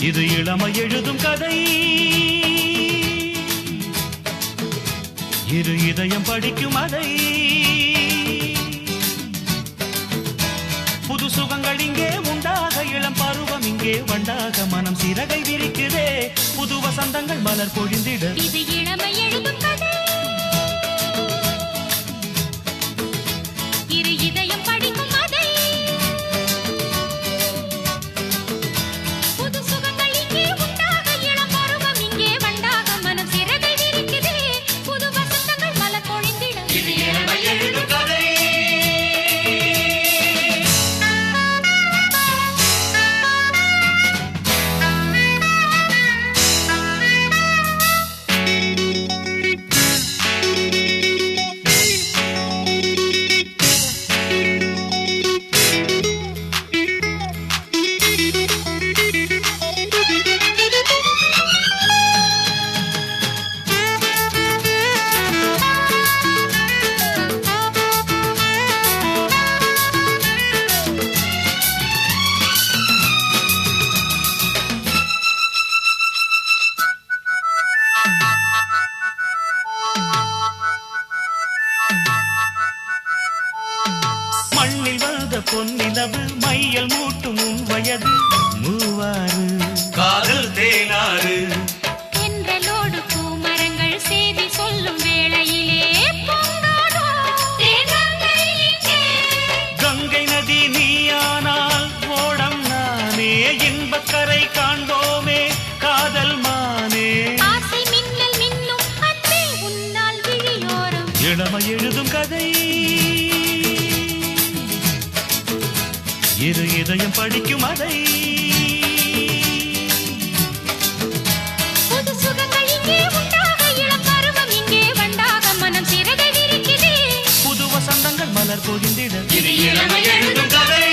இது இளமை எழுதும் கதை, இரு இதயம் படிக்கும் அதை. புது சுகங்கள் இங்கே உண்டாக, இளம் பருவம் இங்கே வண்டாக, மனம் சிறகை விரிக்குதே, புது வசந்தங்கள் மலர் பொழிந்திட. இது இளமை எழுதும் கதை, இரு இதயம் படிக்கும் அதை. புது சுகங்கள் இங்கே உண்டாக, இளம் பருவம் இங்கே வண்டாக, மனம் சிறகை விரிக்குதே, புது வசந்தங்கள் மலர் பொழிந்திட. இது இளமை எழுதும் கதை. மண்ணில் வந்த பொன்னிலவு மையல் மூட்டும் உன் வயது மூவாறு, காதல் தேனாறு. தென்றலோடு பூமரங்கள் செய்தி சொல்லும் வேளையிலே பொங்காதோ தேனங்கை இங்கே. கங்கை நதி நீயானால் ஓடம் நானே, இன்பக்கரை காண்போமே காதல் மானே. ஆசை மின்னல் மின்னும் அன்பே உன்னால் விழியோரம். இளமை எழுதும் கதை, இரு இதயம் படிக்கும் அதை. புது சுகங்கள் இங்கே உண்டாக, இளம் பருவம் இங்கே வண்டாக, மனம் சிறகை விரிக்குதே, புது வசந்தங்கள் மலர் பொழிந்திட. இது இளமை எழுதும் கதை.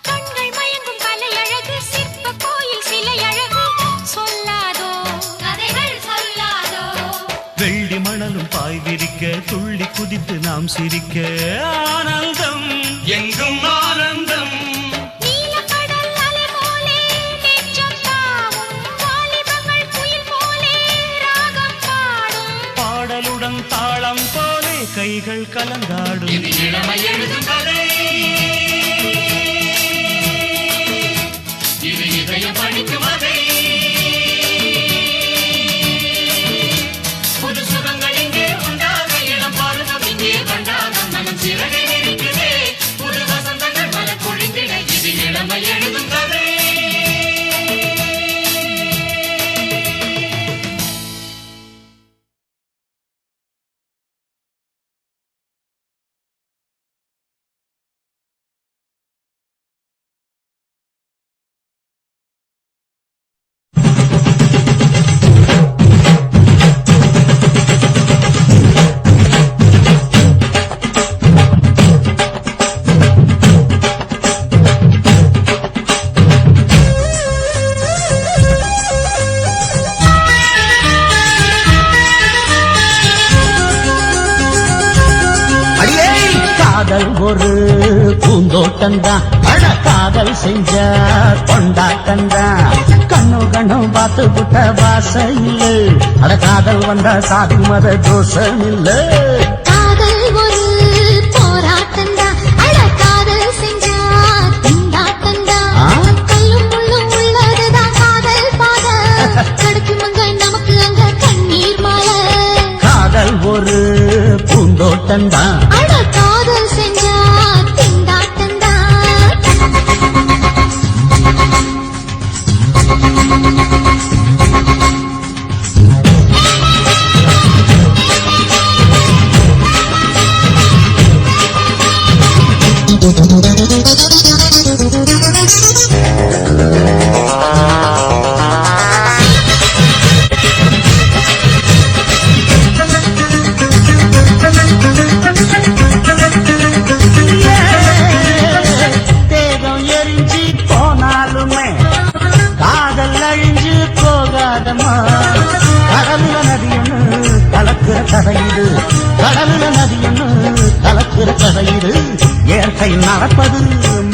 கண்கள் மயங்கும் கலை அழகு, சிற்ப கோயில் சிலை அழகு, சொல்லாதோ கதைகள் சொல்லாதோ. வெள்ளி மணலும் பாய் விரிக்க, துள்ளி குதித்து நாம் சிரிக்க, ஆனந்தம் எங்கும் ஆனந்தம். நீலக்கடல் அலை போலே நெஞ்சம் தாவும், வாலிபங்கள் குயில் போலே ராகம் பாடும். பாடலுடன் தாளம் போலே கைகள் கலந்தாடும். இது இளமை எழுதும் கதை, இது இதயம் படிக்கும் அதை. புது சுகங்கள் இங்கே உண்டாக, இளம் பருவம் இங்கே வண்டாக, மனம் சிறகை விரிக்குதே, புது வசந்தங்கள் மலர் பொழிந்திட. இது இளமை எழுதும் கதை. காதல் ஒரு பூந்தோட்டந்தான், அழ காதல் செஞ்ச கொண்டாட்டந்தான். கண்ணு கண்ணு பார்த்து புட்ட வாசையில், அட காதல் வந்த சாதி மத தோஷம் இல்ல. காதல் ஒரு போராட்டம்தான், அட காதல் செஞ்சா திண்டாட்டம்தான். கல்லும் முள்ளும் உள்ளதுதான் காதல் பாத, கிடைக்குமங்க நமக்கு அங்க கண்ணீர் மாலை. காதல் ஒரு பூந்தோட்டந்தான், அட காதல் செஞ்சா திண்டாட்டம்தான். தங்கம்மா கடலுல நதி ஒண்ணு கலக்குற கதையுது கடலுல நதி ஒண்ணு கலக்குற கதையுது இயற்கை நடப்பது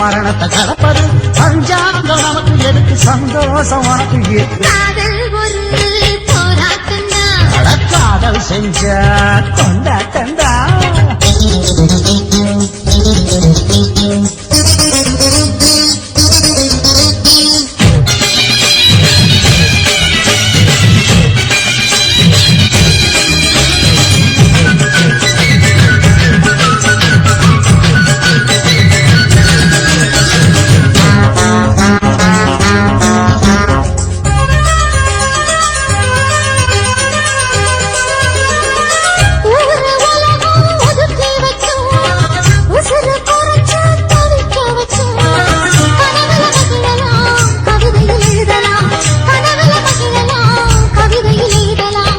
மரணத்தை கலப்பது பஞ்சாங்கம் நமக்கு எதுக்கு சந்தோஷம் உனக்கு இருக்கு காதல் ஒரு போராட்டம்தான் காதல் செஞ்ச கொண்டாட்டந்தா ஊரு உலகம் ஒதுக்கி வச்சோம் உசுறு குறைச்சு தவிக்க வச்சோம் கனவுல மகிழலாம் கவிதையில் எழுதலாம் கனவுல மகிழலாம் கவிதையில் எழுதலாம்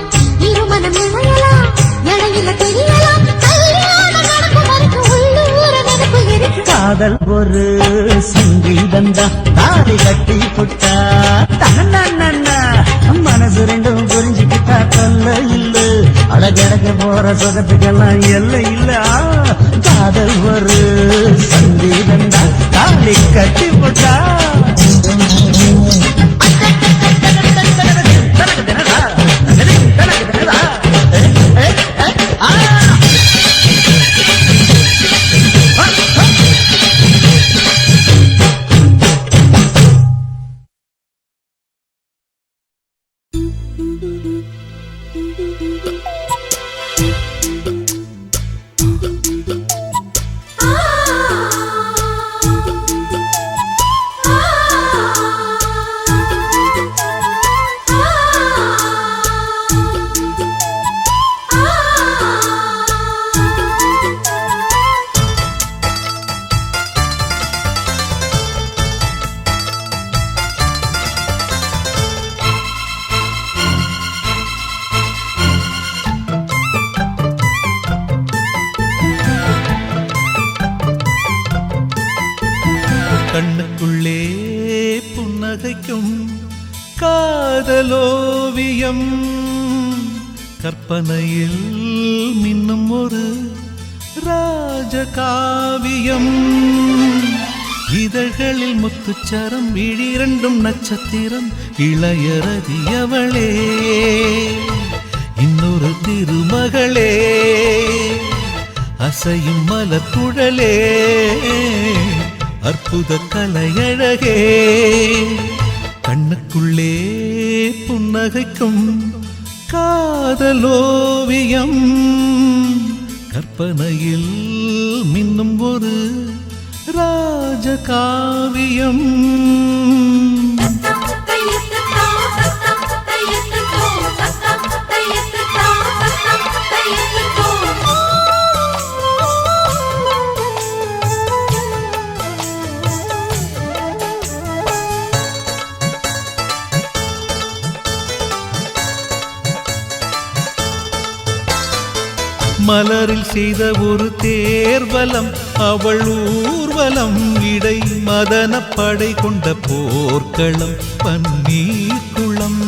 இருமனம் இணையலாம் இடையில தெரியலாம் கல்யாணம் நடக்கும் வரைக்கும் உள்ளூர நினைப்பு இருக்கு காதல் ஒரு சங்கீதந்தா தாடி கட்டி புட்டா தன்னா மனசு ரெண்டும் புரிஞ்சுக்கிட்டா தொல்ல இல்ல அழகழக போற சுகத்துக்கெல்லாம் எல்லை இல்ல காதல் ஒரு சங்கீதந்தா தாடி கட்டி புட்டா கண்ணுக்குள்ளே புன்னகைக்கும் காதலோவியம் கற்பனையில் மின்னும் ஒரு ராஜகாவியம் இதழ்களில் முத்துச்சரம் விழிரண்டும் நட்சத்திரம் இளையரதியவளே இன்னொரு திருமகளே அசையும் மலர்குழலே அற்புத கலையழகே கண்ணுக்குள்ளே புன்னகைக்கும் காதலோவியம் கற்பனையில் மின்னும் ஒரு ராஜகாவியம் மலரில் செய்த ஒரு தேர்வலம் அவள் ஊர்வலம் இடை மதனப்படை கொண்ட போர்க்களம் பன்னீர் குளம்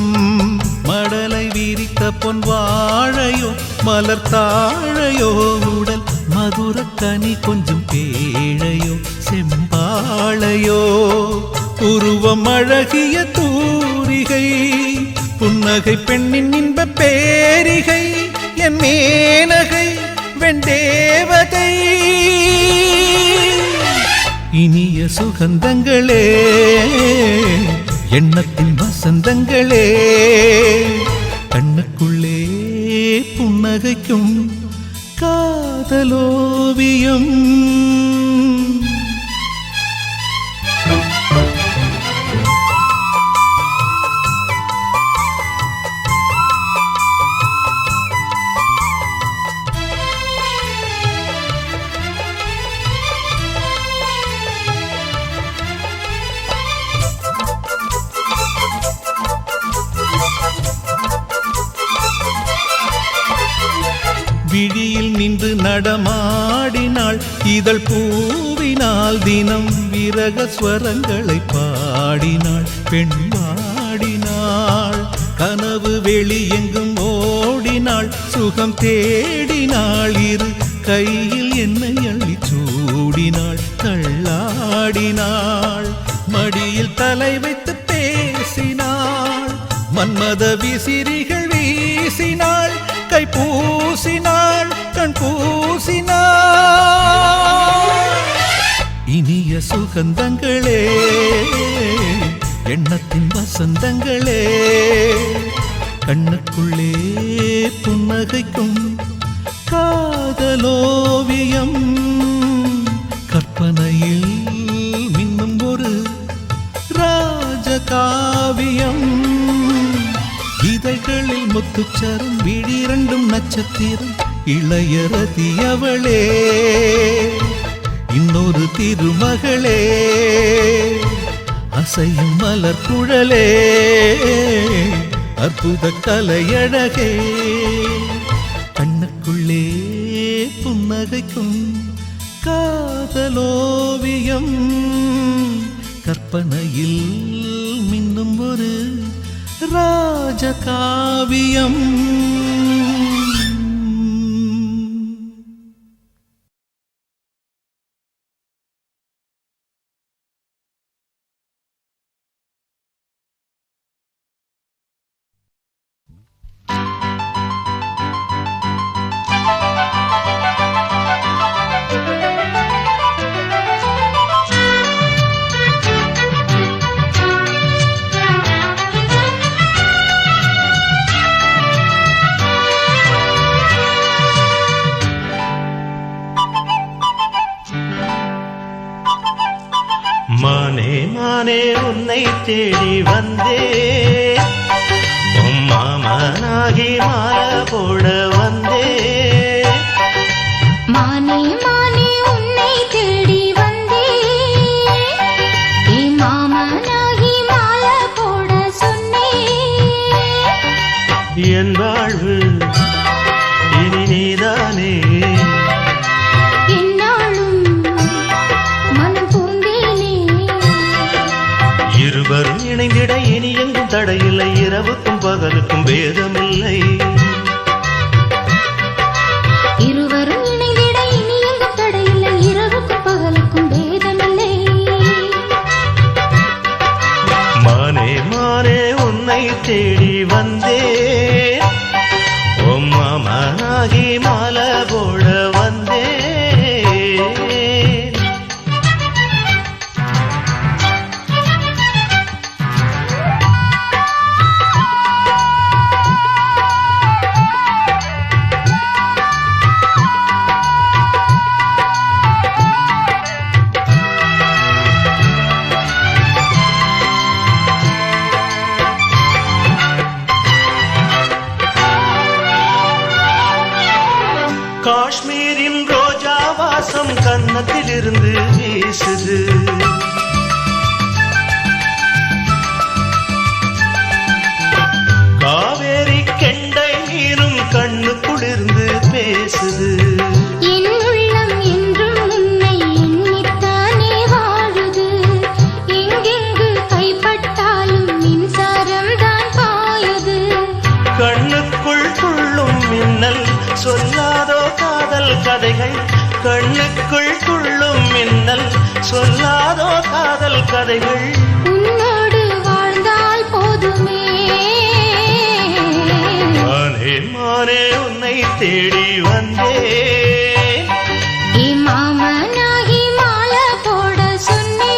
மடலை விரித்த பொன் வாழையோ மலர் தாழையோ உடல் மதுர கனி கொஞ்சம் பேழையோ செம்பாழையோ உருவம் அழகிய தூரிகை புன்னகை பெண்ணின் இன்ப பேரிகை என் மேனகை வெண்டேவதை இனிய சுகந்தங்களே எண்ணத்தின் வசந்தங்களே கண்ணுக்குள்ளே புன்னகைக்கும் காதலோவியம் விழியில் நின்று நடமாடினாள் இதழ் பூவினால் தினம் விரக ஸ்வரங்களை பாடினாள் பெண் பாடினாள் கன கனவு வெளியெங்கும் ஓடினாள் சுகம் தேடினாள் இரு கையில் என்னை அள்ளி சூடினாள் தள்ளாடினாள் மடியில் தலை வைத்து பேசினாள் மன்மத விசிறிகள் வீசினாள் கை பூசினாள் கண் பூசினாள் இனிய சுகந்தங்களே எண்ணத்தின் வசந்தங்களே கண்ணுக்குள்ளே புன்னகைக்கும் காதலோவியம் கற்பனையில் மின்னும் ஒரு ராஜகாவியம் இதழ்களில் முத்துச்சரம் விழிரண்டும் நட்சத்திரம் இளையரதி அவளே இன்னொரு திருமகளே அசையும் மலர் குழலே அற்புத கலையழகே கண்ணுக்குள்ளே புன்னகைக்கும் காதலோவியம் கற்பனையில் மின்னும் ஒரு ராஜகாவியம் மானே மானே உன்னை தேடி வந்தே மாமனாகி மாலை போட வந்தே மானே மானே உன்னை தேடி வந்தே மாமனாகி மாலை போட சொன்னே என் வாழ்வு இனி நீதானே இருவரும் இணைந்திட இனி எங்கும் தடையில்லை இரவுக்கும் பகலுக்கும் பேதமில்லை இருவரும் இணைந்திட இனி எங்கும் தடையில்லை இரவுக்கும் பகலுக்கும் பேதமில்லை மானே மானே உன்னை தேடி வந்தே மாமனாகி மாலை போட வந்தே காஷ்மீரின் ரோஜா வாசம் கன்னத்திலிருந்து வீசுது காவேரி கெண்டை நீரும் கண்ணுக்குளிர்ந்து பேசுது என் உள்ளம் என்றும் உன்னை எண்ணித்தானே வாழுது எங்கெங்கு கைப்பட்டாலும் மின்சாரம் தான் பாயுது கண்ணுக்குள் துள்ளும் மின்னல் சொல்லாதோ காதல் கதைகள் கண்ணுக்குள் துள்ளும் மின்னல் சொல்லாதோ காதல் கதைகள் உன்னோடு வாழ்ந்தால் போதுமே மானே மானே உன்னை தேடி வந்தே மாமனாகி மாலை போட சொன்னே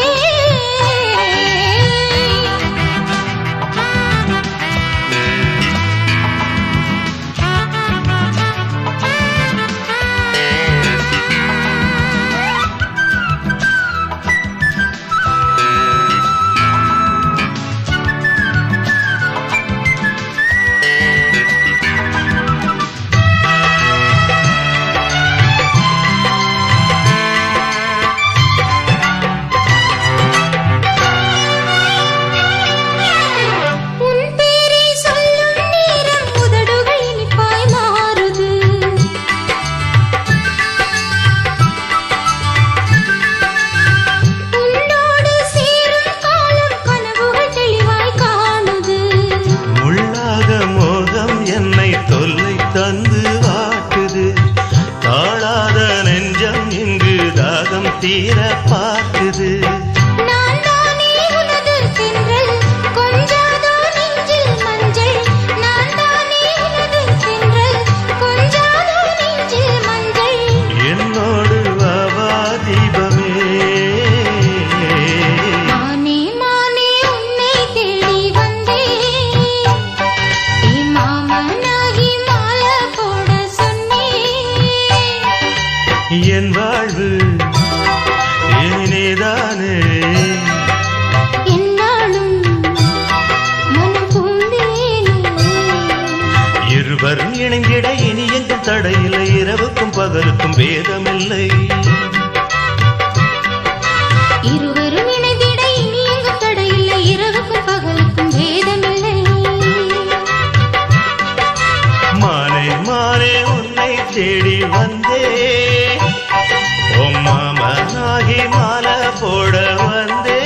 இரவுக்கும் பகலுக்கும் வேதமில்லை. இருவரும் இணைந்திட இனி எங்கும் தடையில்லை, இரவுக்கும் பகலுக்கும் வேதமில்லை. மானே மானே உன்னை தேடி வந்தே, உன் மாமனாகி மாலை போட வந்தே.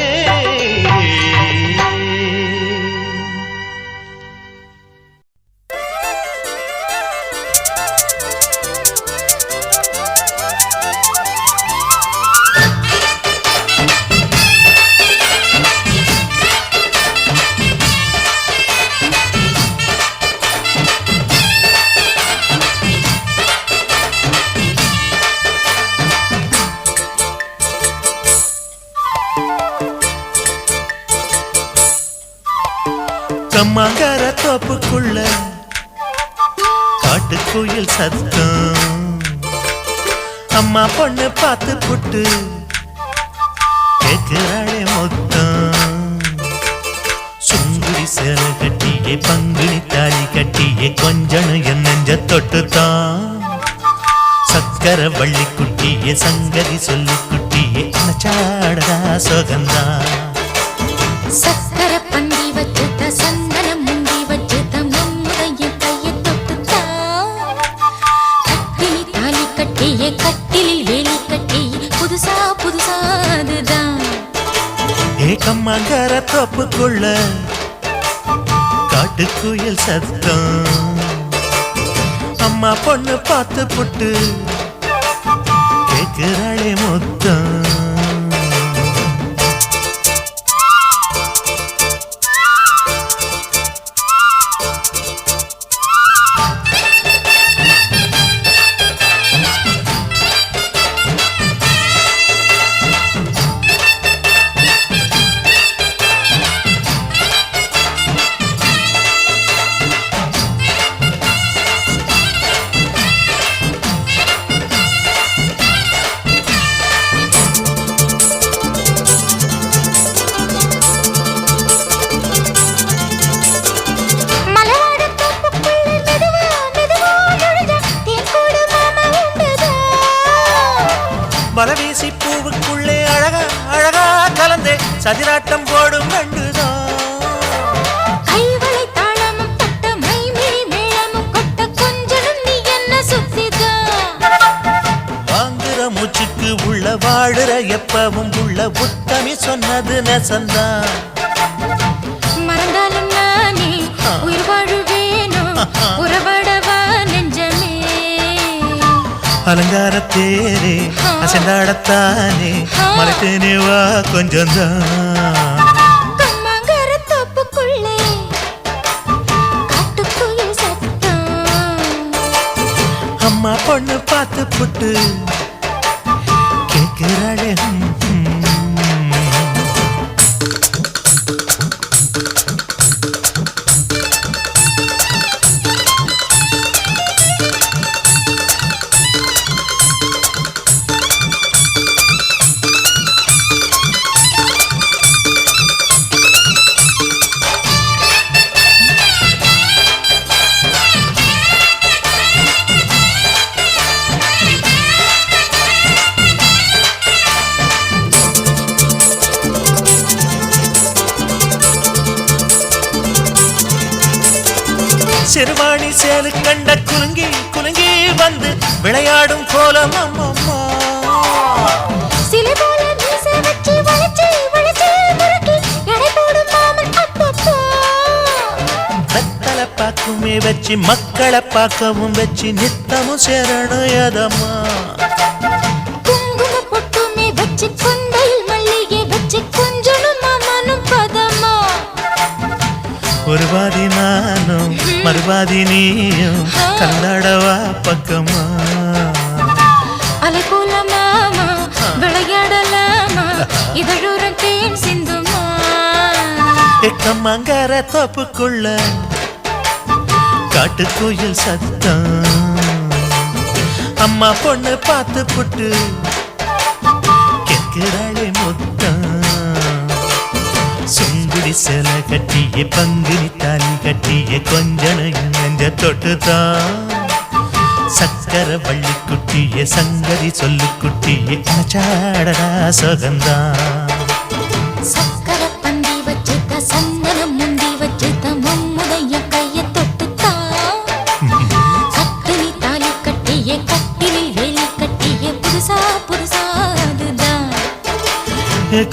கம்மாங்கர தோப்புக்குள்ள காட்டுக்குயில் சத்தம், அம்மா பொண்ணு பார்த்து புட்டு கேட்கிறாளே மொத்தம். சுங்குடி சேலை கட்டியே பங்குனி தாலி கட்டியே கொஞ்சனும் என் நெஞ்ச தொட்டுத்தான். சக்கர வள்ளி குட்டியே சங்கதி சொல்லி குட்டியே அனச்சாடதா சோகந்தான். சக்கர பந்தி வச்சுட்ட சந்தனம் முந்தி வச்சுட்ட மம்முடைய கையை தொட்டுத்தா. கட்டினி தாலி கட்டியே கட்டிலில் வேலி கட்டியே புதுசா புதுசா அதுதான். ஏகம்மாங்கர தோப்புக்குள்ள காட்டுக்குயில் சத்தம், அம்மா பொண்ணு பார்த்து புட்டு கேட்கிறாளே மொத்தம். பலவீசி பூவுக்குள்ளே அழகா அழகா கலந்தே சதிராட்டம் போடும் கண்டுதான். கைவளை தாளமும் தட்ட மைமிழி மேளமும் கொட்ட கொஞ்சனும் நீ என்ன சுத்திதான். வாங்குற மூச்சுக்கு உள்ள வாழுற எப்பவும் உள்ள உத்தமி சொன்னது நெசந்தான். மறந்தாலும் நானே உயிர் வாழுவேனோ உறவாடவா நெஞ்சமே. அலங்காரத்தேரே அசைந்தாடத்தானே மலைத்தேனே வா கொஞ்சம்தான். கம்மாங்கர தோப்புக்குள்ளே காட்டுக்குயில் சத்தம், அம்மா பொண்ணு பார்த்து புட்டு கேட்கிறாளே. சிறுவாணி சேலு கண்ட குலுங்கி குலுங்கி வந்து விளையாடும் கோலம் அம்மம்மா. சிலை போல மீசை வச்சு வளைச்சு வளைச்சு முறுக்கி எடை போடும் மாமன் அப்பப்பா. வெத்தலை பாக்குமே வச்சு மக்களை பார்க்கவும் வச்சு நித்தமும் சேரணும் எதம்மா. குங்கும பொட்டுமே வச்சு கொண்டையில் மல்லிகை வச்சு கொஞ்சனும் மாமனும் பதமா. ஒரு பாதி நானும் மறுபாதி நீயும் கல்லாடவா பக்கமா. அலை போல மாமா விளையாடலாமா இதழூரம் தேன் சிந்துமா. எக்கம்மாங்கர தோப்புக்குள்ள காட்டுக்குயில் சத்தம், அம்மா பொண்ணு பார்த்து புட்டு கேட்கிறாளே மொத்தம். சுங்குடி சேலை கட்டிய பங்குனி தாலி கட்டிய கொஞ்சன நெஞ்ச தொட்டுதான். சக்கர வள்ளி குட்டிய சங்கதி சொல்லு குட்டிய அச்சாடடா சுகந்தான் சக்கர பந்தி வச்சுட்ட சந்தனம் முந்தி வச்சுட்ட மும்முடைய கைய தொட்டுத்தான் கட்டிலி தாலி கட்டிய கட்டிலில் வேலி கட்டிய புதுசா புதுசா அதுதான்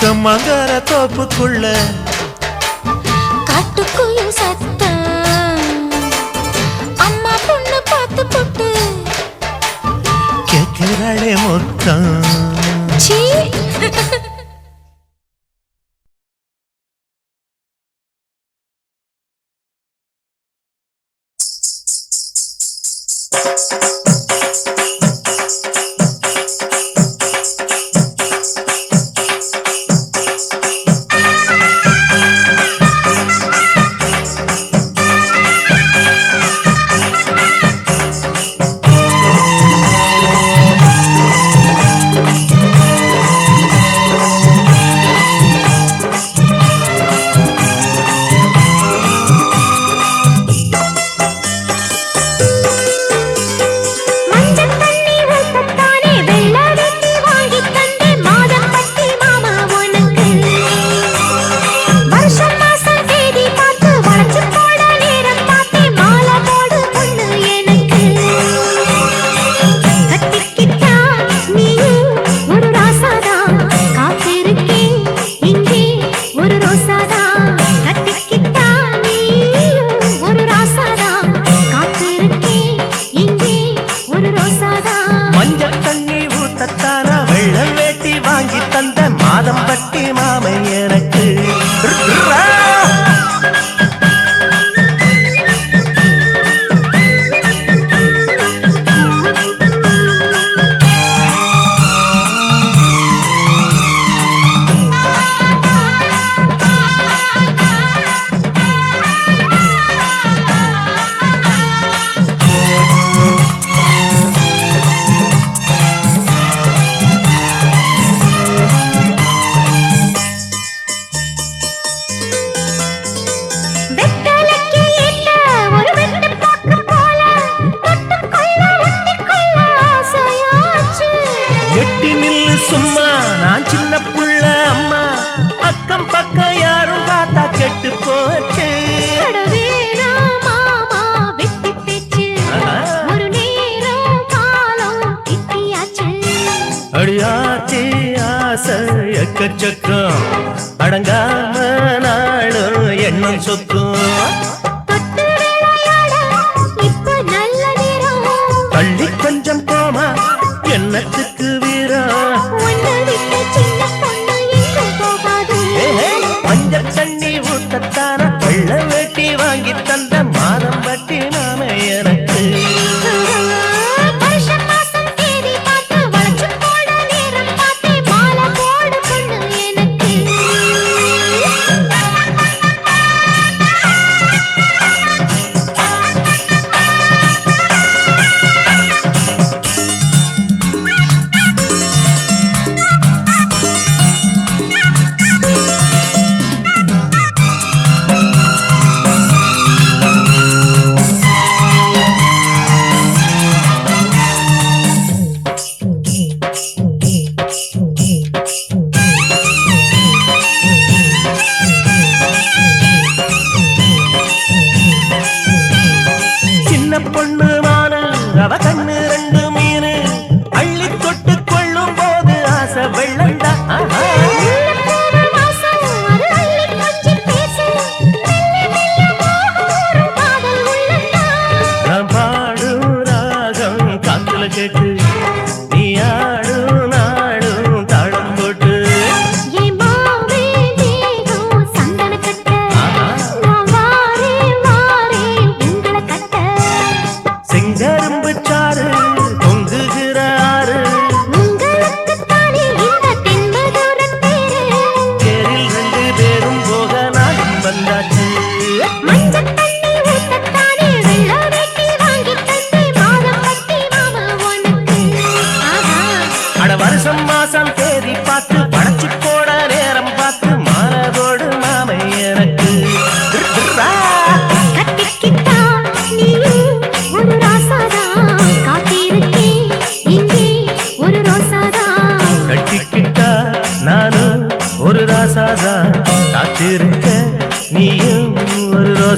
கம்மங்கர தோப்புக்குள்ள காட்டுக்குயில் சத்தம் அம்மா பொண்ணு பார்த்து போட்டு கேட்கிறாளே மொத்தம் சீ அடியாத்தி ஆசை எக்கச்சக்கம் அடங்காம நாளும் எண்ணம் சொக்கும் தள்ளி கொஞ்சம் போமா என்னத்துக்கு வீரம் மஞ்சள் தண்ணி ஊத்தத்தான வெள்ள வெட்டி வாங்கி தந்த மாதம் பட்டி நாம எனக்கு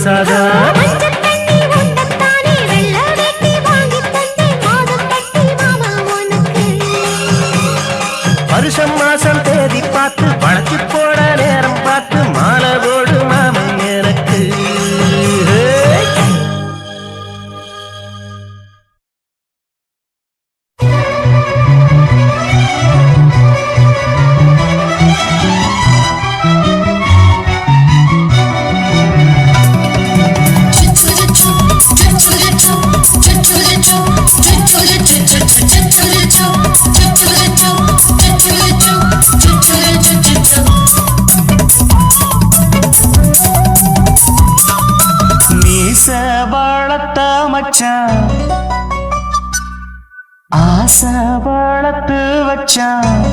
பிரசாதா மஞ்சள் தண்ணி உண்டத்தானே வெள்ள வேட்டி வாங்கி தந்தேன் மாதம் கட்டி மாமா உனக்கு வருஷம் மாசம் தேதி பார்த்து வழக்கு போட நேரம் பார்த்து மாலை போடு மாமன் எனக்கு வளர்த்த மச்சான் ஆசை வளர்த்து வச்சான்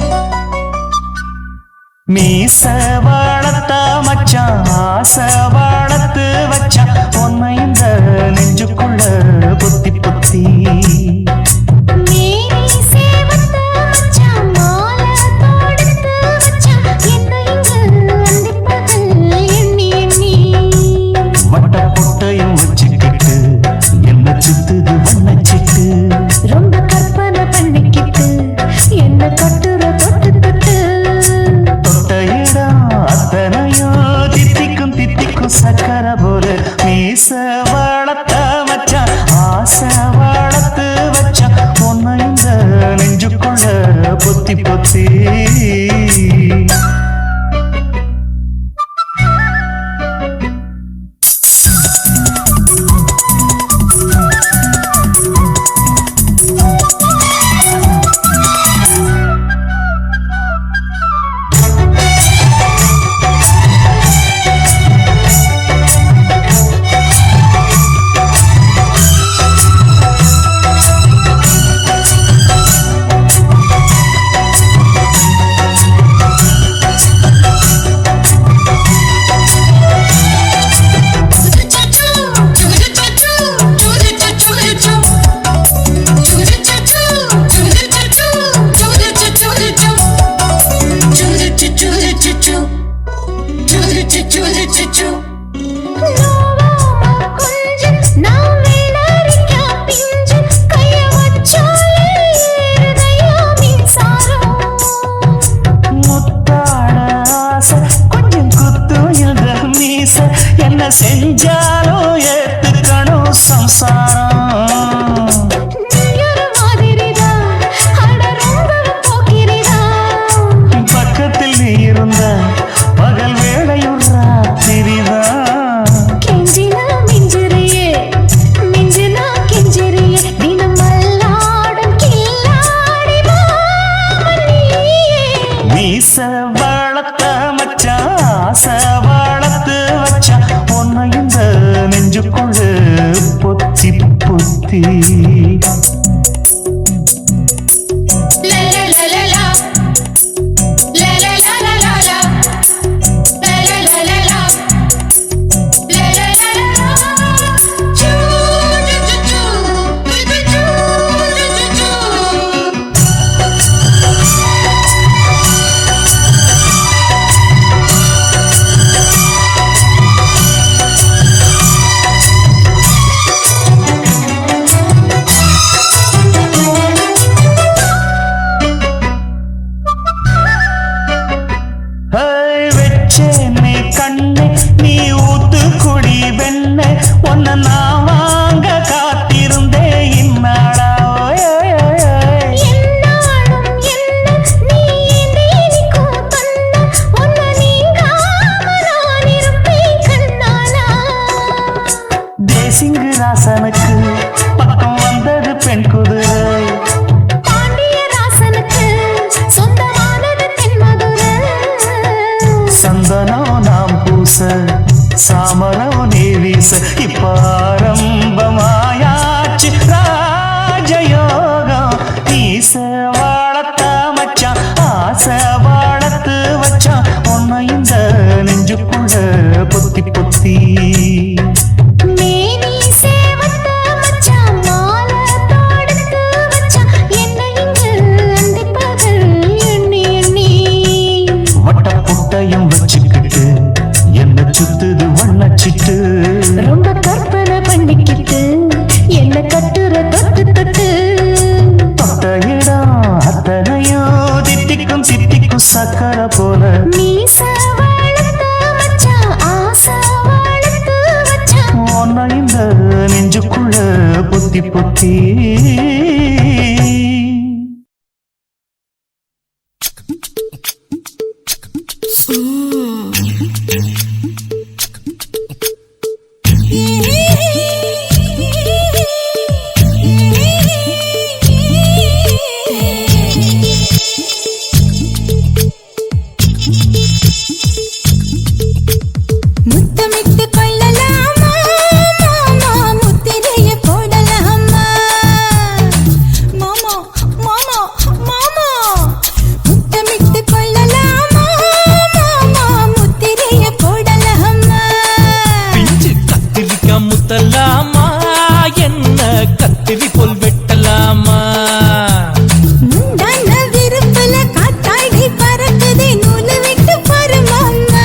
மீச வளர்த்த மச்சான் ஆசை வளர்த்து வச்சான் உன்னை இந்த நெஞ்சுக்குள்ள புத்தி புத்தி சக்கர போல மீச வளர்த்த மச்சான் ஆசை வளர்த்து வச்சான் உன்னை இந்த நெஞ்சுக்குள்ள பொத்தி பொத்தி என்ன செஞ்சாலும் ஏத்துக்கணும் சம்சாரம் பக்கத்தில் நீ இருந்த பகல் வேளையும் ராத்திரிதான் மீச வளர்த்த மச்சான் ஆசை வளர்த்து வச்சான் உன்னை இந்த நெஞ்சுக்குள்ள பொத்தி பொத்தி சிங்கராசனுக்கு பக்கம் வந்தது பெண் குதிரை பாண்டியராசனுக்கு சொந்தமானது தென்மதுரை சந்தனம் நாம் பூச சாமரம் நீ வீச இப்ப ஆரம்பமாயாச்சு ராஜயோகம் ஈச வளர்த்த மச்சான் ஆசை வளர்த்து வச்சான் உன்னை இந்த நெஞ்சுக்குள்ள பொத்தி பொத்தி வச்சுக்கிட்டு என்ன சுத்துது வண்ணச்சிட்டு ரொம்ப கற்பனை பண்ணிக்கிட்டு என்ன கட்டுற தொட்டு தொட்டு தொட்ட இடம் அத்தனையோ தித்திக்கும் சித்திக்கும் சக்கர போல மீச வளர்த்து மச்சான் ஆசை வளர்த்து வச்சான் ஒன்னைந்த நெஞ்சுக்குள்ள பொத்தி பொத்தி முத்தமிட்டு கொள்ளலாமா மாமா முத்திரைய போடலாமா மாமா மாமா மாமா முத்தமிட்டு கொள்ளலாமா மாமா முத்திரைய போடலாமா பிஞ்சு கத்திரிக்கா முத்தலாமா என்ன கத்திரி போல் வெட்டலாமா முந்தான விருப்பல காத்தாடி பறக்குதே நூலு விட்டு பாரு மாமா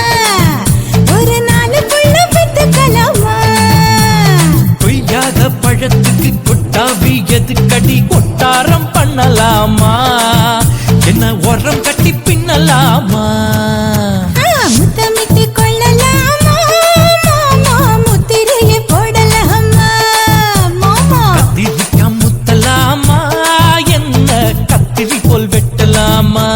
ஒரு நாளுக்குள்ள பெத்துக்கலாமா கொய்யாத பழத்துக்கு கொட்டாவி எதுக்கடி கொட்டாரம் பண்ணலாமா என்ன உரம் கட்டி பின்னலாமா முத்தமிட்டு கொள்ளலாமா மாமா முத்திரைய போடலாமா மாமா கத்திரிக்கா முத்தலாமா என்ன கத்திரி போல் வெட்டலாமா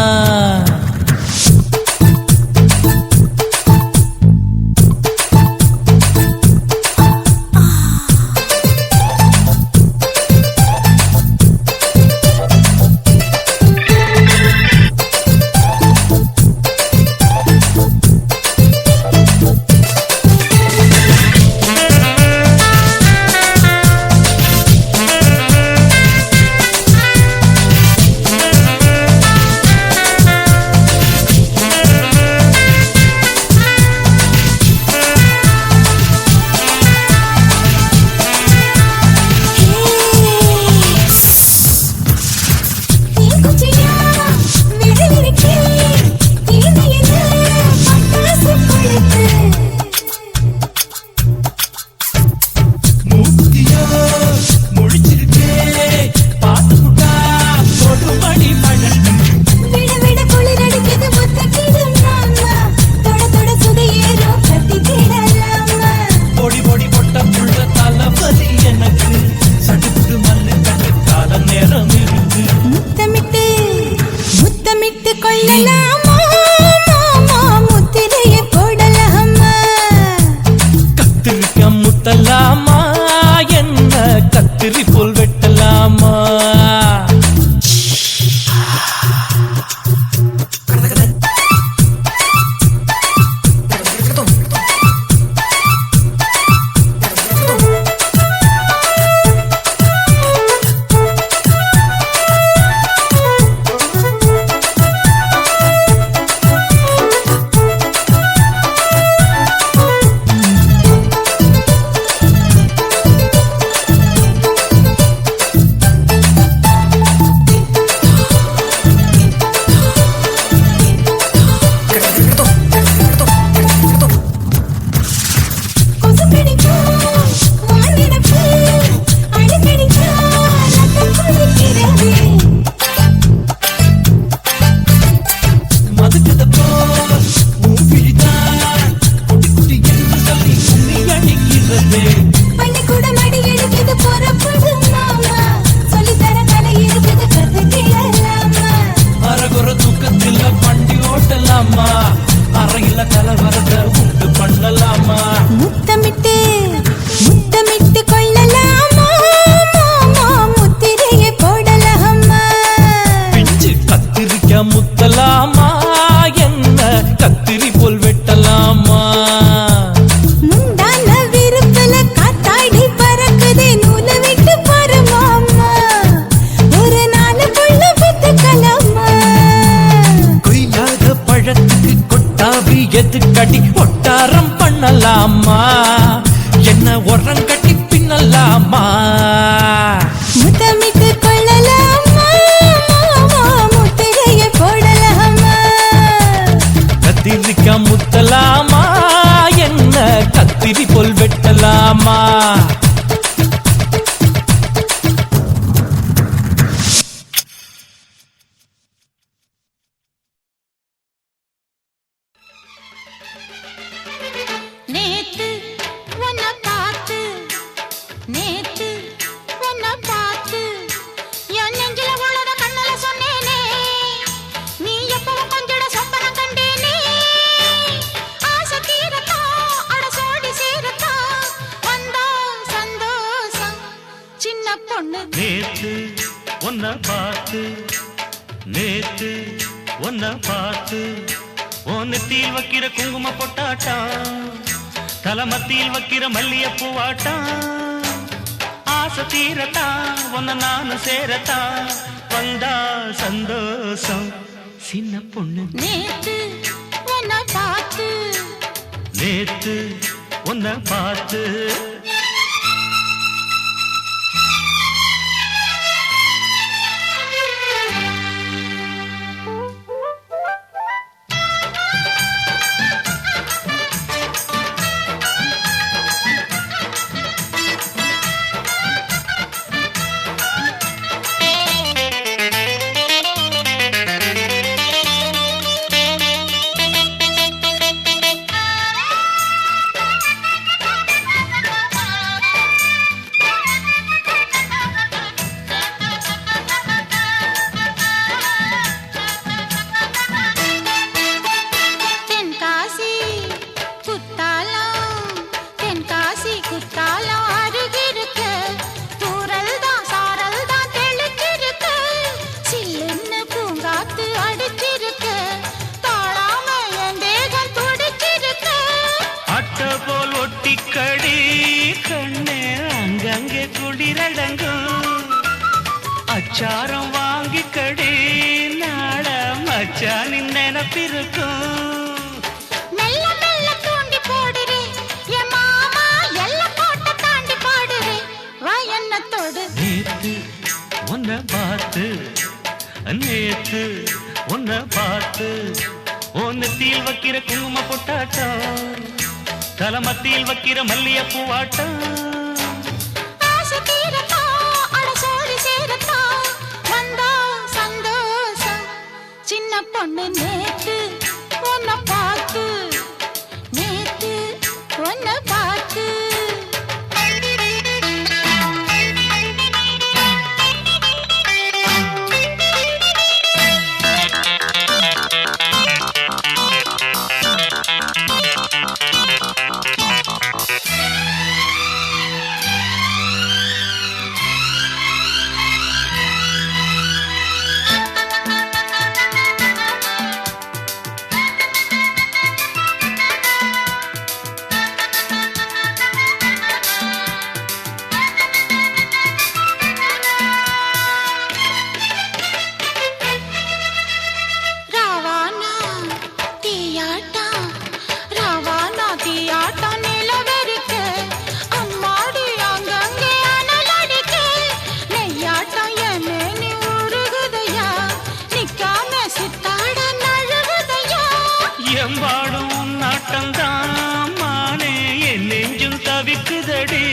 மூத்தியா முடிச்சிருக்கே பாத்துக்குட்டா கொடுமணி மழை விட குளிர் அடிக்குது முத்தக்கிடும் மாமா தொட தொட சுதையேறும் கட்டிக்கிடலாமா பொடி பொடி பொட்ட புள்ள தலபதி எனக்கு சடுத்து மல்லு கட்டு கால நேரம் இருக்கு முத்தமிட்டு கொள்ளலாமா மாமா முத்திரைய போடலாமா கத்திரிக்கா முத்தலாமா என்ன கத்திரி போல் வெட்டலாமா எதுக்கடி ஒட்டாரம் பண்ணலாமா என்ன உரங்கட்டி பின்னலாமா முத்தமிட்டு கொள்ளலாமா முத்திரைய போடலாமா கத்திரிக்கா முத்தலாமா என்ன கத்திரி போல் வெட்டலாம் போலாமா? நேத்து உன்னை பார்த்து நேத்து உன்னை பார்த்து என் நெஞ்சில உள்ளத கண்ணல சொன்னேனே நீ எப்பவும் கொஞ்சிட சொப்பனம் கண்டேனே ஆசை தீரத்தா அட சோடி சேரத்தா வந்தா சந்தோஷம் சின்ன பொண்ணு நேத்து உன்னை பார்த்து நேத்து உன்னை பார்த்து நெத்தியில் வைக்கிற குங்கும பொட்டாட்டா தலமத்தியில் வைக்கிற மல்லிய பூவாட்டா ஆசை தீரத்தா உன்னை நானும் சேரத்தா வந்தா சந்தோஷம் சின்ன பொண்ணு நேத்து உன்னை பார்த்து நேத்து உன்னை பார்த்து அச்சாரம் வாங்கி கடி நாட மச்சானின் நினப்பிருக்கும் மெல்ல மெல்ல தூண்டி போடுறே என் மாமா எல்லாம் போட்ட தாண்டி பாடுறே வா என்ன தொடு நேத்து உன்னை பார்த்து நேத்து உன்னை பார்த்து நெத்தியில் வைக்கிற குங்கும பொட்டாட்டம் தலமத்தியில் வைக்கிற மல்லிய பூவாட்டம் ஆசை தீரத்தா அட சோடி சேரத்தா வந்தா சந்தோஷம் சின்ன பொண்ணு நேத்து உன்னை பார்த்து நேத்து உன்னை பார்த்து எம்பாடும் நாட்டம்தான் மானே என் நெஞ்சும் தவிக்குதடி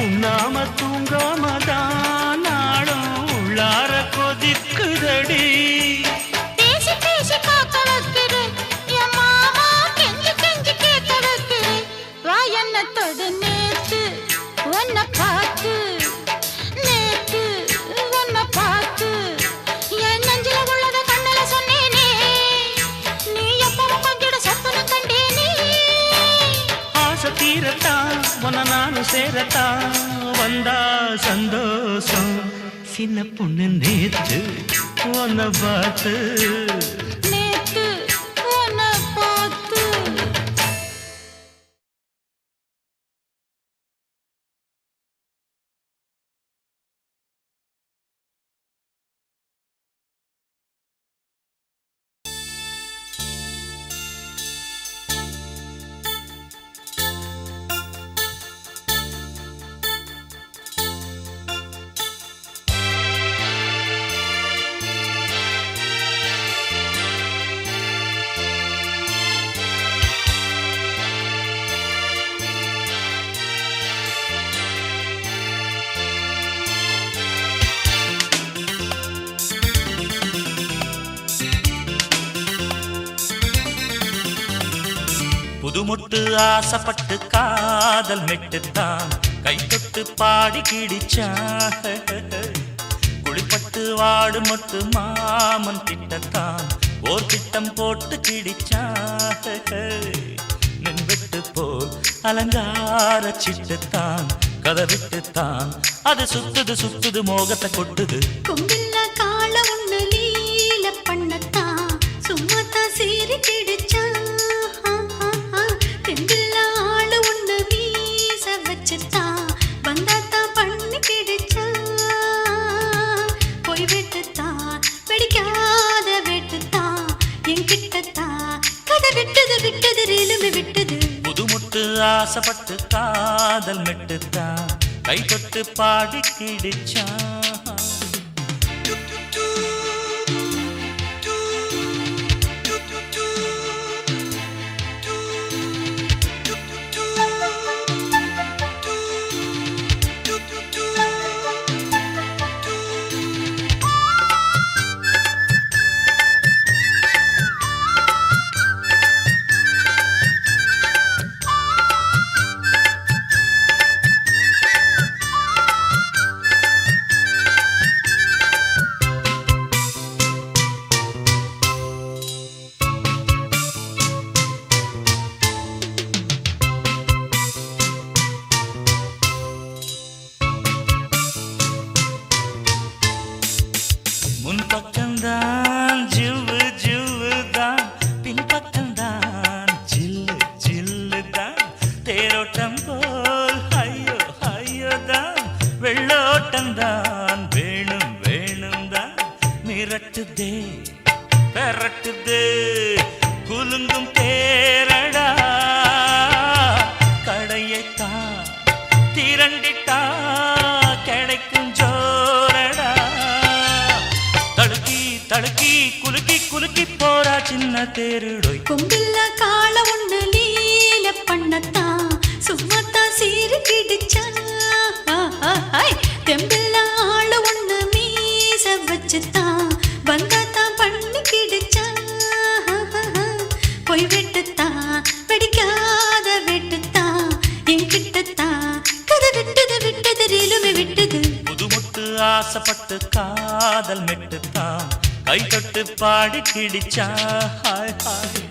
உண்ணாம தூங்காமதான் நாளும் உள்ளார கொதிக்குதடி பேசி பேசி காக்க வைக்குது என் மாமா கெஞ்சி கெஞ்சி கேட்க வைக்குது வா என்ன தொடு நேத்து உன்னை பார்த்து நேத்து உன்னை பார்த்து என் நெஞ்சில உள்ளத கண்ணல சொன்னேனே நீ எப்பவும் கொஞ்சிட சொப்பனம் கண்டேனே ஆசை தீரத்தா உன்னை நானும் சேரத்தா வந்தா சந்தோஷம் சின்ன பொண்ணு நேத்து உன்னை பார்த்து நேத்து உன்னை பார்த்து புதுமுட்டு ஆசைப்பட்டு காதல் மெட்டுத்தான் கை தொட்டு பாடி கிடிச்சான் குளிப்பட்டு வாடு மொட்டு மாமன் கிட்டத்தான் ஓர் திட்டம் போட்டு கிடிச்சான் மின்வெட்டு போல் அலங்கார சிட்டுத்தான் கதை விட்டுத்தான் அது சுத்துது சுத்துது மோகத்தை கொட்டுது கொம்பில்லா கால ஒண்ணு லீல பண்ணத்தான் சும்மாத்தான் சீறி கிடிச்சா தெம்பில்லா ஆளு ஒண்ணு வீச வச்சுத்தான் வந்தாத்தான் பண்ணி கிடிச்சா போய் வெட்டுத்தான் வெடிக்காத வெட்டுத்தான் என்கிட்டத்தான் கதை விட்டது விட்டது ரேலுமே விட்டது புதுமுட்டு ஆசைப்பட்டு காதல் மெட்டுத்தான் கை தொட்டு பாடி கிடிச்சான் முன்பக்கம்தான் ஜிவ்வு ஜிவ்வு தான் பின்பக்கம்தான் ஜில்லு ஜில்லு தான் தேரோட்டம் போல் ஐயோ ஐயோ தான் வெள்ளோட்டம் தான் வேணும் வேணும் தான் மிரட்டுதே பெரட்டுதே குலுங்கும் தேரடா கடையைத்தான் திரண்டிட்டா கிடைக்கும் ஜோரடா தடுக்கி குலுக்கி குலுக்கி போறா சின்ன தேருடோய் கொம்பில்லா கால ஒண்ணு லீல பண்ணத்தான் சும்மாத்தான் சீறி கிடிச்சா தெம்பில்லா ஆளு ஒண்ணு மீச வச்சுத்தான் வந்தாத்தான் பண்ணி கிடிச்சா போய் வெட்டுத்தான் வெடிக்காத வெட்டுத்தான் என்கிட்டத்தான் கதை விட்டது விட்டது ரேலுமே விட்டது புதுமுட்டு ஆசைப்பட்டு காதல் மெட்டுத்தான் கை தொட்டு பாடி கிடிச்சா ஹாய் ஹாய்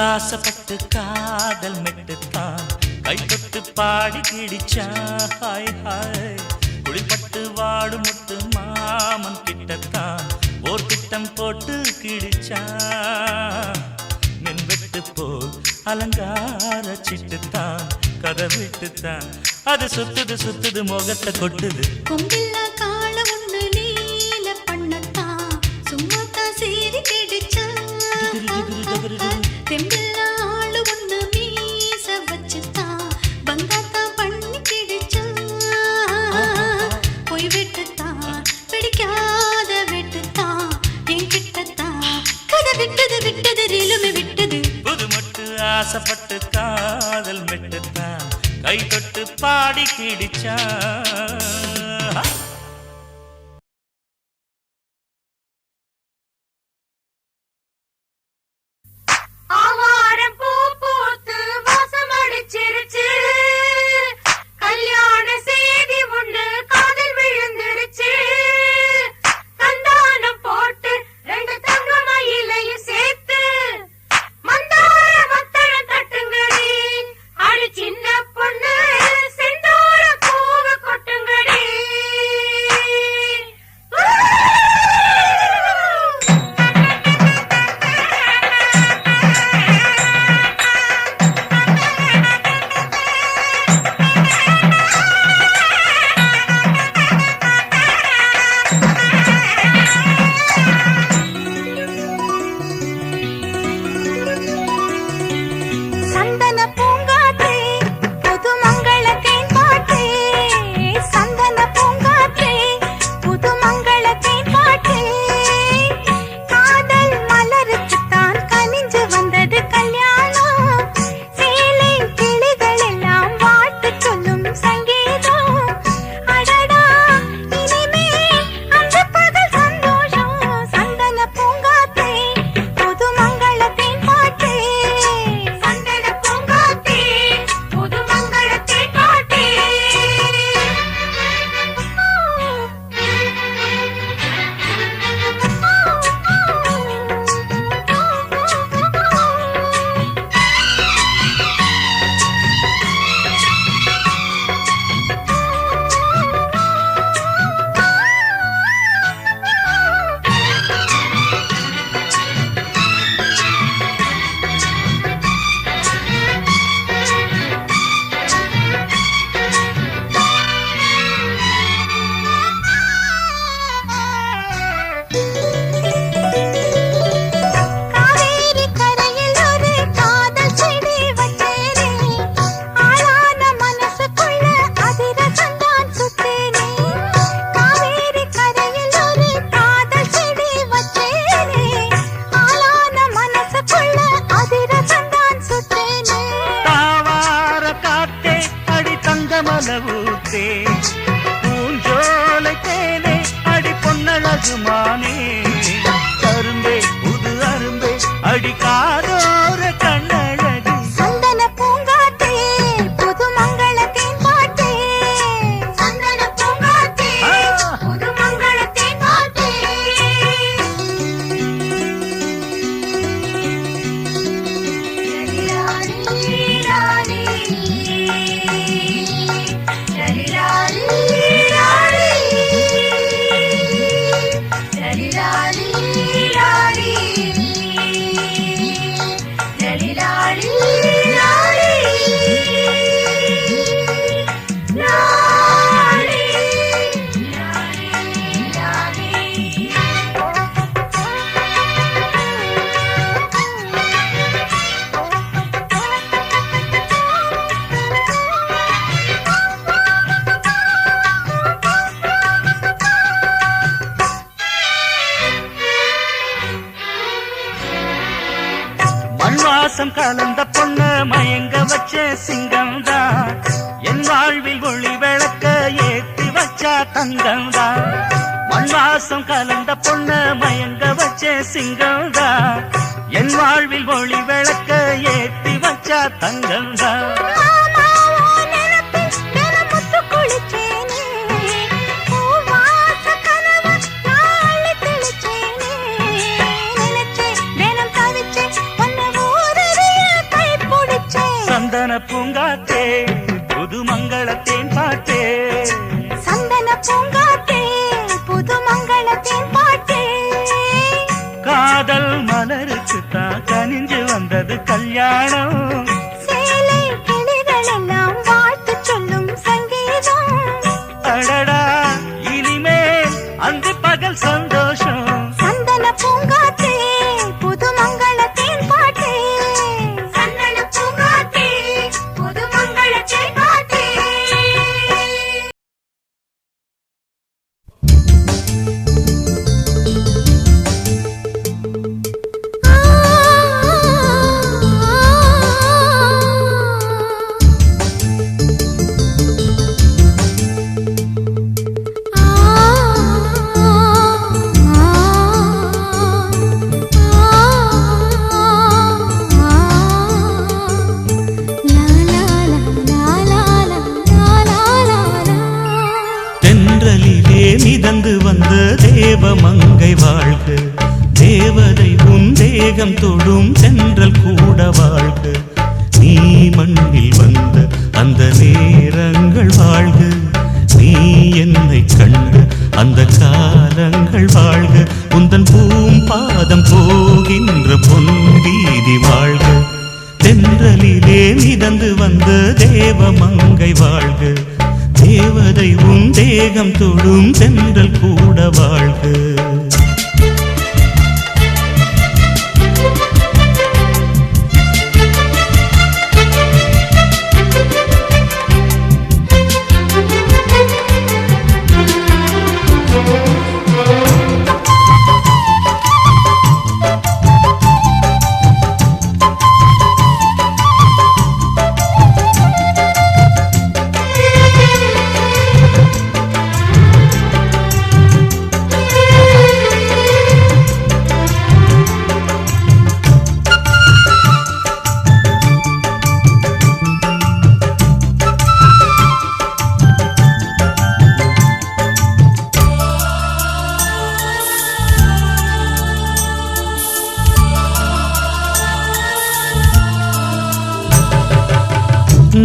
ஆசைப்பட்டு காதல் மெட்டுத்தான் கை தொட்டு பாடி கிடிச்சா ஹாய் ஹாய் குளிப்பட்டு வாடு முத்து மாமன் கிட்டத்தான் ஓர் திட்டம் போட்டு கிடிச்சா மின்வெட்டு போல் அலங்கார சிட்டுத்தான் கதை விட்டுத்தான் அது சுத்துது சுத்துது முகத்தை கொட்டுது கொம்பில்லா கால ஒண்ணு லீல பண்ணத்தான் சும்மாத்தான் சீறி கிடிச்சா தெம்பில்லா ஆளு ஒண்ணு மீச வச்சுத்தான் வந்தாத்தான் பண்ணி கிடிச்சா போய் வெட்டுத்தான் பிடிக்காத வெட்டுத்தான் என்கிட்டத்தான் கதை விட்டது விட்டது ரேலுமே விட்டது புது மட்டு ஆசைப்பட்டு காதல் மெட்டுத்தான் கை தொட்டு பாடி கிடிச்சா ஆவாரம் பூ பூத்து வாசம் அடிச்சிருச்சு கல்யாண செய்தி ஒண்ணு காதில் விழுந்துருச்சு சந்தானம் போட்டு 2 தங்க மயிலையும் சேர்த்து மந்தார மத்தளம் தட்டுங்கடி அடி சின்ன பொண்ணு செந்தூர பூவ கொட்டுங்கடி சந்தன பூங்காற்றே புது மங்களத்தின் பாட்டே சந்தன பூங்காற்றே புது மங்களத்தின் பாட்டே காதல் மலருக்குத்தான் கனிஞ்சு வந்தது கல்யாணம் சேலை கிளிகள் எல்லாம் வாழ்த்து சொல்லும் சங்கீதம் அடடா இனிமே அந்த பகல் சந்தோஷம் சந்தன பூங்காற்றே புது மங்களத்தின் பாட்டே சந்தன பூங்காற்றே புது மங்களத்தின் பாட்டே காவேரி கரையில் ஒரு காதல் செடி வச்சேனே ஆளான மனசுக்குள்ள அதிரசந்தான் சுத்தேனே காவேரி கரையில் ஒரு காதல் செடி வச்சேனே ஆளான மனசுக்குள்ள அதிரசந்தான் சுத்தேனே தாவார காத்தே அடி தங்க மலவூத்தே பூஞ்சோலை தேனே அடி பொன்னழகுமானே கரும்பே புது அரும்பே அடி காதோர கண்ணழகு சந்தன பூங்காற்றே புது மங்களத்தின் பாட்டே சந்தன பூங்காற்றே புது மங்களத்தின் பாட்டே மண்வாசம் கலந்த பொண்ண மயங்க வச்ச சிங்கம்தான் என் வாழ்வில் ஒளி விளக்க ஏத்தி வச்சா தங்கம்தான் மண்வாசம் கலந்த பொண்ண மயங்க வச்ச சிங்கம்தான் என் வாழ்வில் ஒளி விளக்க ஏத்தி வச்சா தங்கம்தான் மாமாவோ நினைப்பில் தினமுத்து குளிச்சேனே பூவாச கனவு நாளை தெளிச்சேனே நினைச்சேன் தினம் தவிச்சேன் உன்னை ஊரறிய கை பிடிச்சேன் சந்தன பூங்காத்தே புது மங்களத்தேன் பாட்டே சந்தன பூங்காற்றே புது மங்களத்தின் பாட்டே காதல் மலருக்கு தான் கனிஞ்சு வந்தது கல்யாணம் சேலை கிளிகள் மிதந்து வந்த தேவமங்கை வாழ்க, தேவதை உன் தேகம் தொடும் சென்றல் கூட வாழ்க, நீ மண்ணில் வந்த அந்த நேரங்கள் வாழ்க, நீ என்னை கண்ட அந்த காலங்கள் வாழ்க, உந்தன் பூம்பாதம் போகின்ற பொன்வீதி வாழ்க, தென்றலிலே மிதந்து வந்த தேவமங்கை வாழ்க, தேவதை உன் தேகம் தொடும் சென்றல் கூட வாழ்க.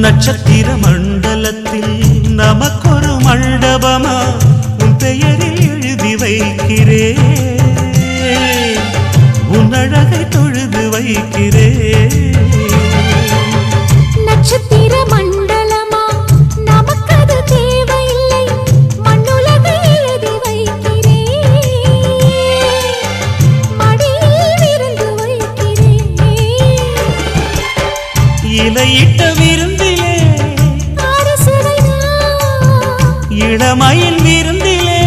நட்சத்திர மண்டலத்தில் நமக்கொரு மண்டபமா உன் பெயரில் எழுதி வைக்கிறேன், உன் அழகை தொழுது வைக்கிறேன். நட்சத்திர மண்டலமா நமக்கது தேவையில்லை, மண்ணுலகை எழுதி வைக்கிறேன், மடியில் விருந்து வைக்கிறேன். இலையிட்ட விருந்திலே இளமயில் விருந்திலே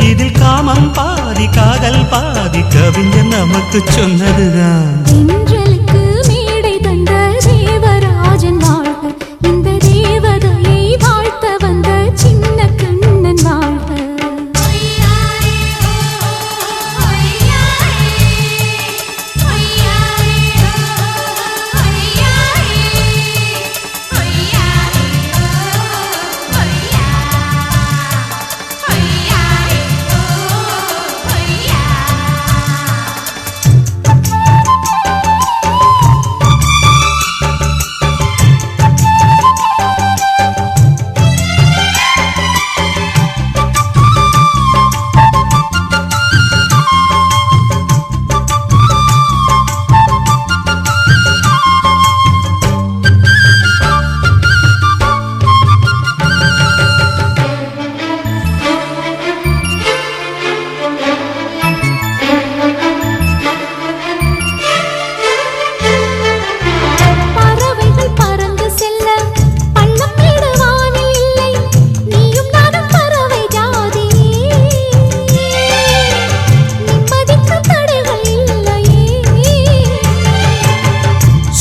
இதில் காமம் பாதி காதல் பாதி கவிஞர் நமக்கு சொன்னதுதான். தென்றலுக்கு மேடை தந்த தேவராஜன் வாழ்க, இந்த தேவதையை வாழ்த்த வந்த சின்ன கண்ணன் வாழ்க.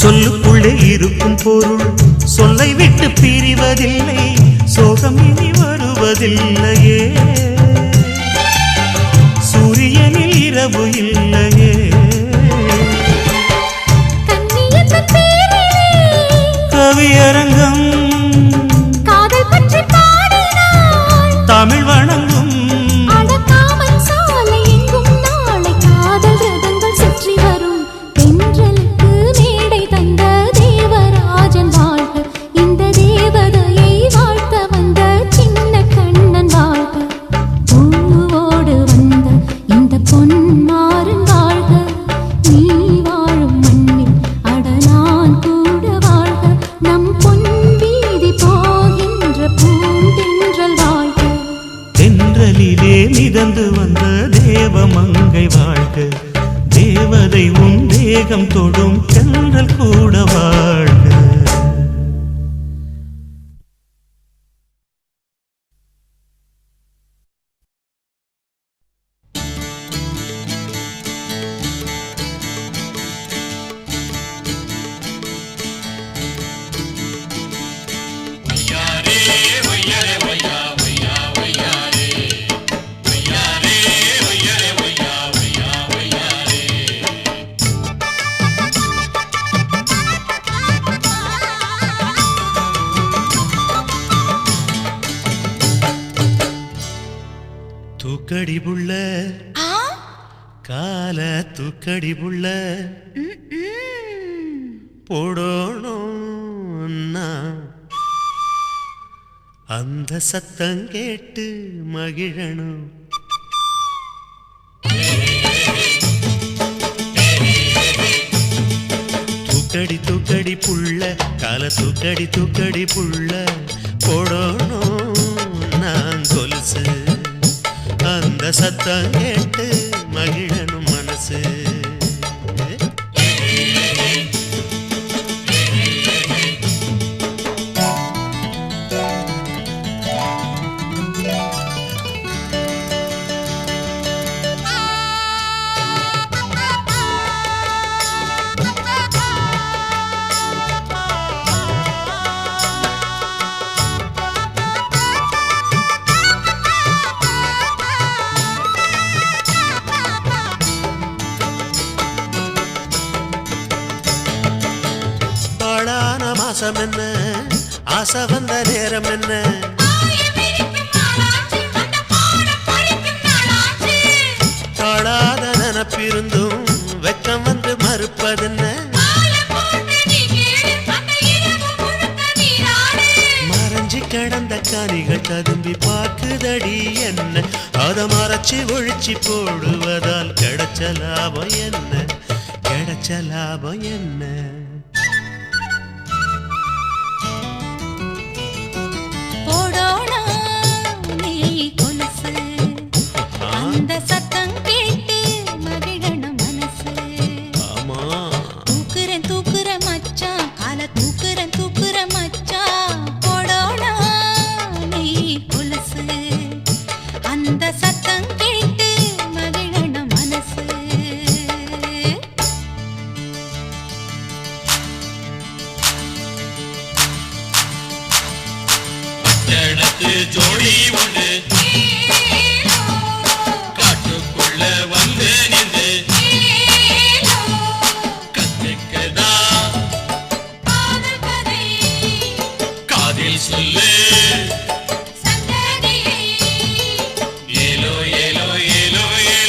சொல்லுக்குள்ளே இருக்கும் பொருள் சொல்லை விட்டு பிரிவதில்லை, சோகம் இனி வருவதில்லையே, சூரியனில் இரவு இல்லையே. கவியரங்கம் தமிழ் வணங்கும் பொன் தூக்கடி புள்ள கால தூக்கடி புள்ள போடணும் அந்த சத்தம் கேட்டு மகிழணும் தூக்கடி தூக்கடி புள்ள கால தூக்கடி தூக்கடி புள்ள போடணும் நான் கொலுசு அந்த சத்தம் கேட்டு மகிழனும் மனசு மாசம் என்ன ஆசை வந்த நேரம் என்ன தாழாத நினப்பிருந்தும் வெக்கம் வந்து மறுப்பதென்ன மறைஞ்சி கிடந்த காணிகள் ததும்பி பார்க்குதடி என்ன அத மறைச்சி ஒழிச்சு போடுவதால் கிடைச்ச லாபம் என்ன கிடைச்ச லாபம் என்ன ஜோடி ஒன்று காட்டுக்குள்ள வந்து நின்று கத்துக்கதா காதில் சொல்லு ஏலோ ஏலோ ஏலோ ஏலோ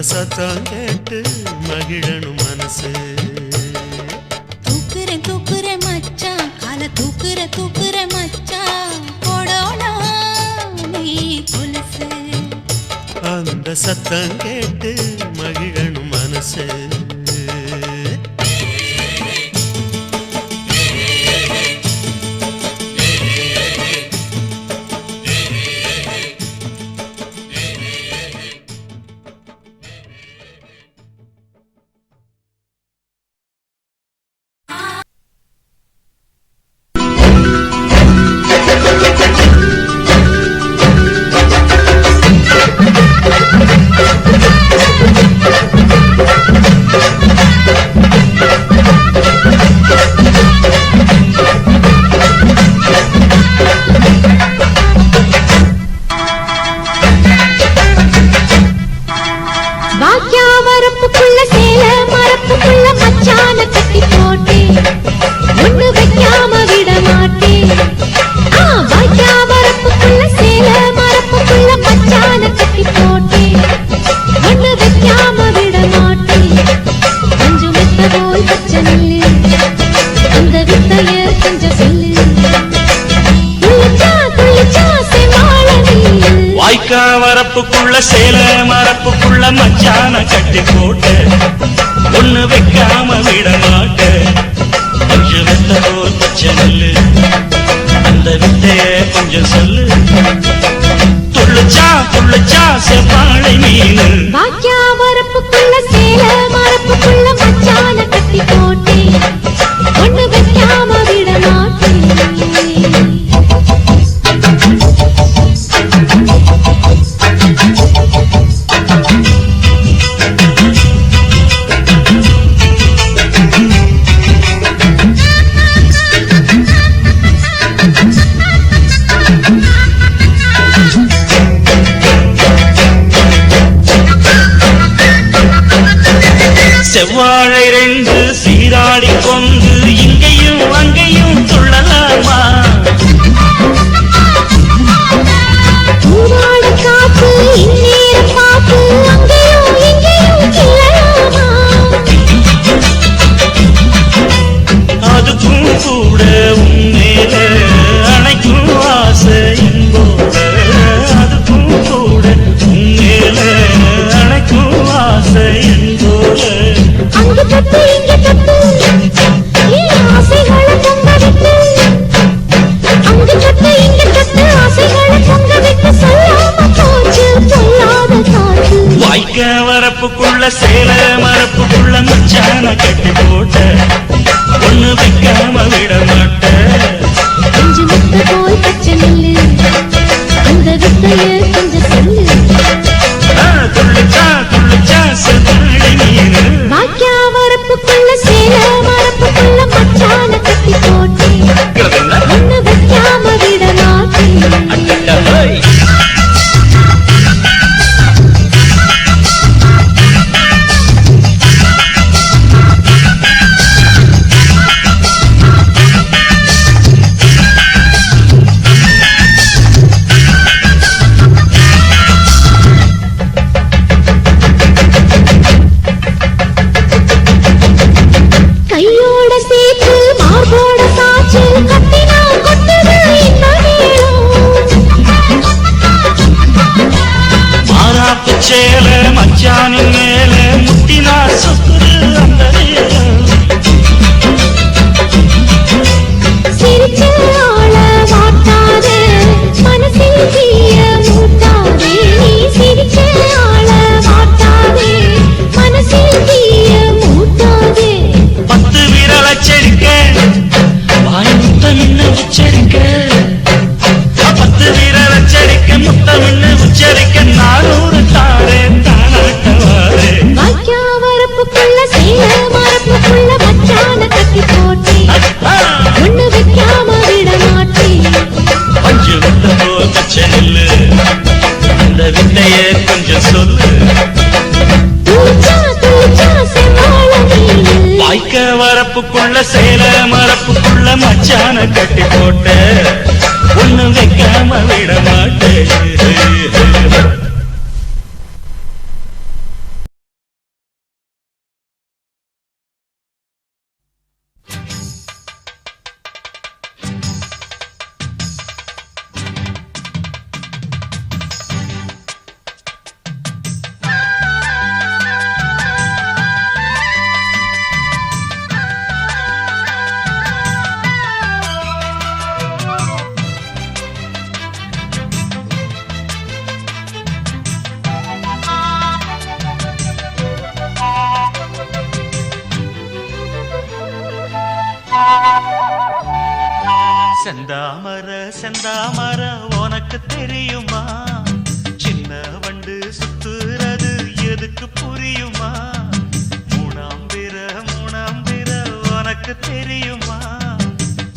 சத்தம் கேட்டு மகிழனும் மனசு தூக்குறேன் தூக்குறேன் மச்சான் கால தூக்குறேன் மச்சான் போடோனா நீ கொலுசு அந்த சத்தம் கேட்டு மகிழனும் மனசு வரப்புக்குள்ள சேல மரப்புக்குள்ள மச்சான கட்டி போட்டு ஒண்ணு வைக்காம விட மாட்ட கொஞ்சம் வெத்த போல் பச்சை நெல்லு சொல்லு துள்ளுச்சா செவ்வாழை மீனு வாக்கியா வரப்புக்குள்ள சேல மரப்புக்குள்ள மச்சான கட்டி போட்டேன் ஒண்ணு வைக்காம விட மாட்டேன் செவ்வாழை ரெண்டு சீராடி கொண்டு இங்கேயும் அங்கேயும் துள்ளலாமா காப்பு இந்நேர பாப்பு அங்கேயும் இங்கேயும் கிளலாமா அதுக்கும் கூட உன்மேல அணைக்கும் ஆசை என்போட அதுக்கும் கூட உன்மேல அணைக்கும் ஆசை என்போட அங்க தட்டு இங்க தட்டு ஆசைகளை பொங்க விட்டு அங்க தட்டு இங்க தட்டு ஆசைகளை பொங்க விட்டு சொல்லாம போச்சு சொல்லாத காற்று வாய்க்க வரப்புக்குள்ள சேல மரப்புக்குள்ள மச்சான கட்டி போட்ட ஒண்ணு வைக்காம விட மாட்ட கொஞ்சம் வித்த போய் பச்சை நெல்லு அந்த வித்தைய கொஞ்சம் சொல்லு துள்ளுச்சா செவ்வாழை மீனு வாக்கியா வரப்புக்குள்ள சேல மரப்புக்குள்ள மச்சான கட்டி போட்டேன் ஒண்ணு வைக்காம விட மாட்டேன் கையோட சேர்த்து மார்போட சாச்சு கட்டினா கொட்டுது இந்த மாறாப்பு சேல மச்சானின் மேல முட்டினா சொக்குது அந்த நேரம் சிரிச்ச ஆள வாட்டாதே மனசில் தீய மூட்டாதே நீ சிரிச்ச ஆள வாட்டாதே மனசில் தீய மூட்டாதே 10 விரல் அச்சடிக்க வாய் முத்தமின்னு உச்சரிக்க 10 விரல் அச்சடிக்க முத்தமின்னு உச்சரிக்க 400 தாரே தானாட்டவாரே வாக்கியா வரப்புக்குள்ள சேல மரப்புக்குள்ள மச்சான கட்டி போட்டேன் ஒண்ணு வைக்காம விட மாட்டேன் பஞ்சு விட்ட போல் பச்சை நெல்லு அந்த வித்தைய கொஞ்சம் சொல்லு துளிச்சா செவ்வாழை மீனு வாய்க்க வரப்புக்குள்ள சேல மரப்புக்குள்ள மச்சான கட்டி போட்ட ஒண்ணு வைக்காம விட மாட்டேன் செந்தாமர உனக்கு தெரியுமா சின்ன வண்டு சுத்துறது எதுக்கு புரியுமா மூணாம் பிற உனக்கு தெரியுமா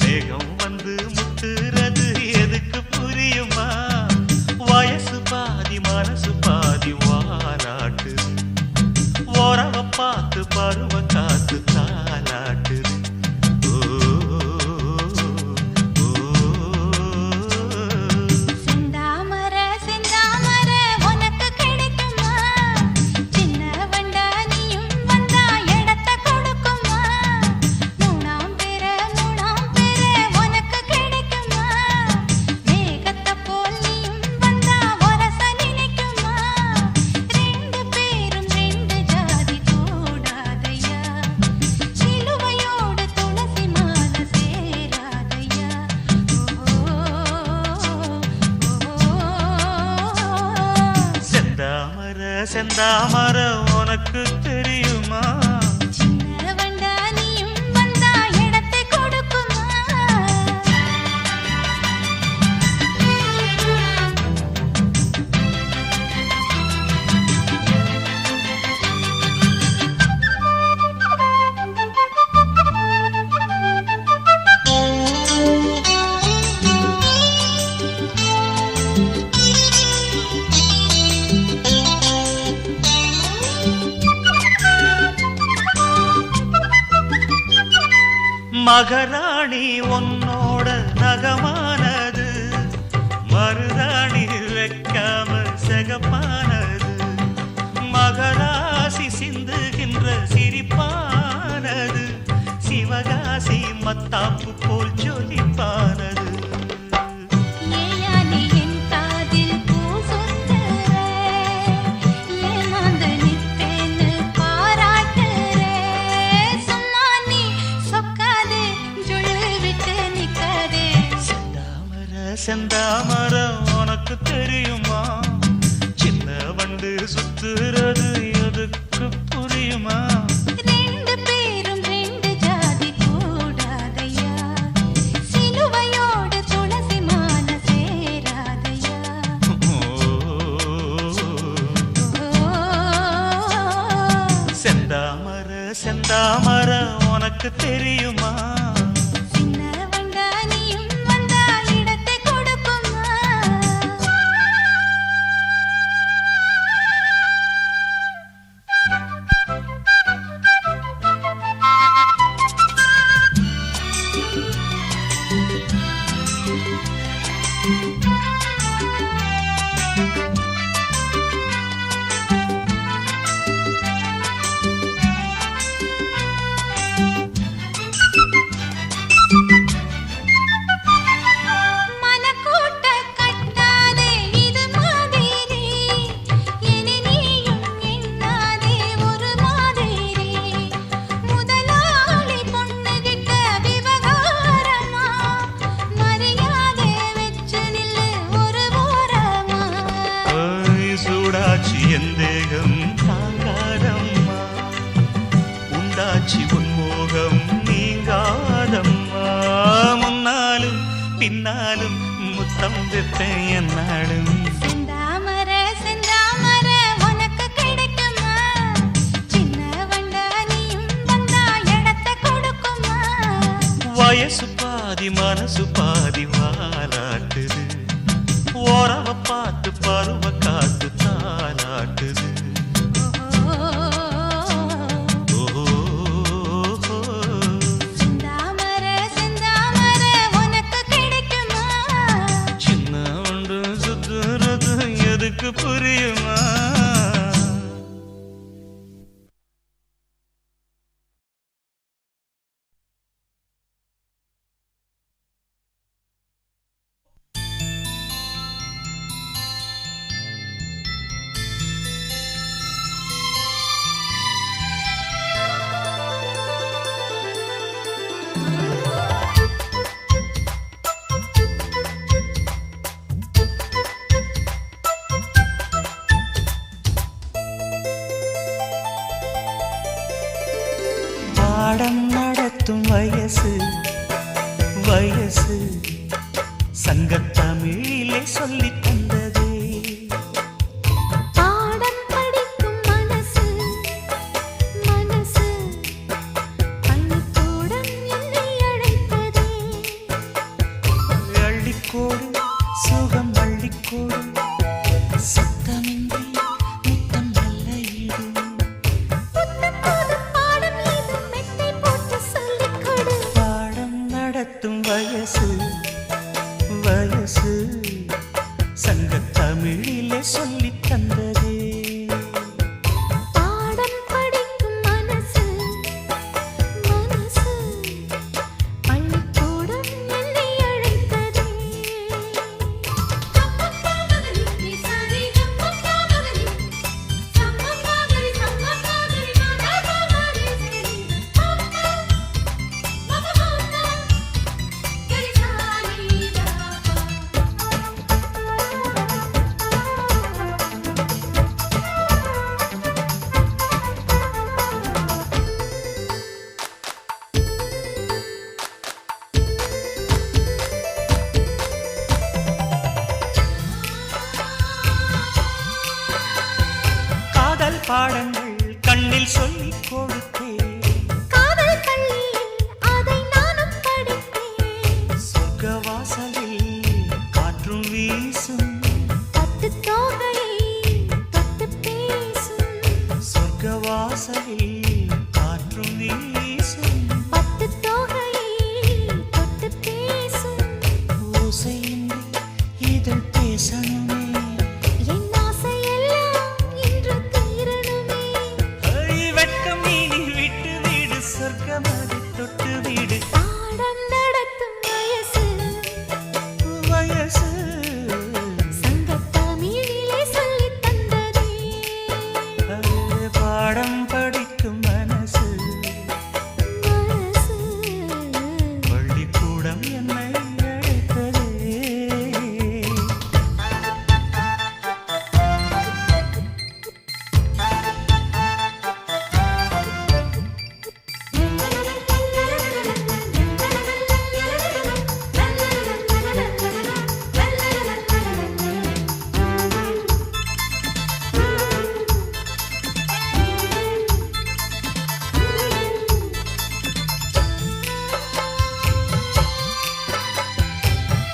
வேகம் வந்து முத்துறது எதுக்கு புரியுமா வயசு பாதி மனசு பாதி வாராட்டு ஓரவ பார்த்து பருவ காத்து தாலாட்டுது செந்தாமர உனக்கு கிடைக்குமா சின்ன வண்டா நீயும் வந்தா இடத்த கொடுக்குமா மூணாம் செந்தாமர உனக்கு தெரியுமா? சின்ன வண்டா நீயும் வந்தா இடத்தை கொடுக்குமா? மகராணி உன்னோட நகமானது, மருதாணி வைக்காம செகப்பானது, மகராசி சிந்துகின்ற சிரிப்பானது, சிவகாசி மத்தாப்பு போல் ஜொலிப்பானது. ஏயா நீ என் காதில் பூ சொத்துற, ஏமாந்து நிப்பேன்னு பாராட்டுற, சும்மா நீ சொக்காதே ஜொல்லு விட்டு நிக்காதே. செந்தாமர உனக்கு தெரியுமா? சின்ன வண்டு சுத்துறது எதுக்கு புரியுமா? ரெண்டு பேரும் ரெண்டு ஜாதி கூடாதையா, சிலுவையோடு துளசி மாலை சேராதையா. செந்தாமர செந்தாமர உனக்கு தெரியுமா? சின்ன வண்டா நீயும் வந்தா இடத்தை கொடுக்குமா? மனக்கூட்ட கட்டாதே இது மாதிரி, இனி நீயும் எண்ணாதே ஒரு மாதிரி. முதலாளி பொண்ணுகிட்ட விவகாரமா, மரியாதை வச்சு நில்லு ஒரு ஓரமா. சூடாச்சி எந்தேகம் தாங்காதம்மா, உண்டாச்சி உன்மோகம் நீங்காதம்மா. முன்னாலும் பின்னாலும் முத்தம் வைப்பேன் என்னாலும். செந்தாமர செந்தாமர உனக்கு கிடைக்குமா? சின்ன வண்டா நீயும் வந்தா இடத்தை கொடுக்குமா? வயசு பாதி மனசு பாதி வாலாட்டுது, ஓரவ பார்த்து பருவ காத்து தாலாட்டுது. செந்தாமர செந்தாமர உனக்கு கிடைக்குமா? சின்ன ஒன்று சுத்துறது எதுக்கு புரியுமா? பாடம் நடத்தும் வயசு வயசு, சங்கத்தமிழிலே சொல்லித் தந்ததே. பாடம் படிக்கும் மனசு மனசு, பள்ளிக்கூடம் என்னை அழைத்ததே. அள்ளிக்கோடு சுகம் அள்ளிக்கோடு, சத்தமின்றி முத்தம் நல்ல ஈடு. புத்தம் புதும் பாடம் ஏதும் மெத்தை போட்டு சொல்லிக் கொடு. பாடம் நடத்தும் வயசு வயசு, சங்கத்தமிழிலே சொல்லித் தந்ததே. பாடம் படிக்கும் மனசு மனசு, பள்ளிக்கூடம் என்னை அழைத்ததே. பாடங்கள் கண்ணில் சொல்லிக் கொடுத்தேன். காதல் பள்ளியில் அதை நானும் படித்தேன். சொர்க்க வாசலில் காற்றும் வீசும் பட்டு தோகையை தொட்டு பேசும். சொர்க்க வாசலில் காற்றும் வீசும் பட்டு தோகையை தொட்டு பேசும். ஓசையின்றி இதழ் பேசணுமே. என் ஆசையெல்லாம் இன்று தீரணுமே. வெட்கம் இனி விட்டு வீடு சொர்க்கமதி தொட்டு வீடு. பாடம் நடத்தும் வயசு வயசு சங்கத்தமிழிலே சொல்லித் தந்ததே. பாடம் படிக்கும் மனசு மனசு பள்ளிக்கூடம் என்னை அழைத்ததே.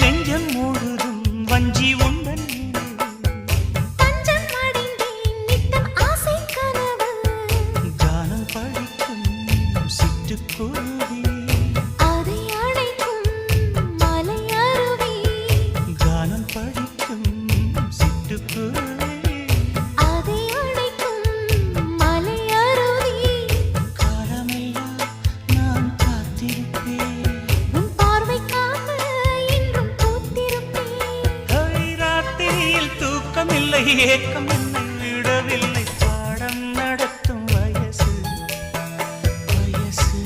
நெஞ்சம் முழுதும் வஞ்சி உண்டன் தஞ்சம் அடைந்தேன் நித்தம் ஆசை கனவு. கானம் படிக்கும் சிட்டுக்குருவி. அதை அணைக்கும் மலை அருவி. கானம் படிக்கும் சிட்டுக்குருவி. அதை அணைக்கும் மலை அருவி. காலமெல்லாம் நான் காத்திருப்பேன். உன் பார்வைக்காக இன்றும் பூத்திருப்பேன். ராத்திரியில் தூக்கமில்லை, ஏக்கம் என்னை விடவில்லை. பாடம் நடத்தும் வயசு வயசு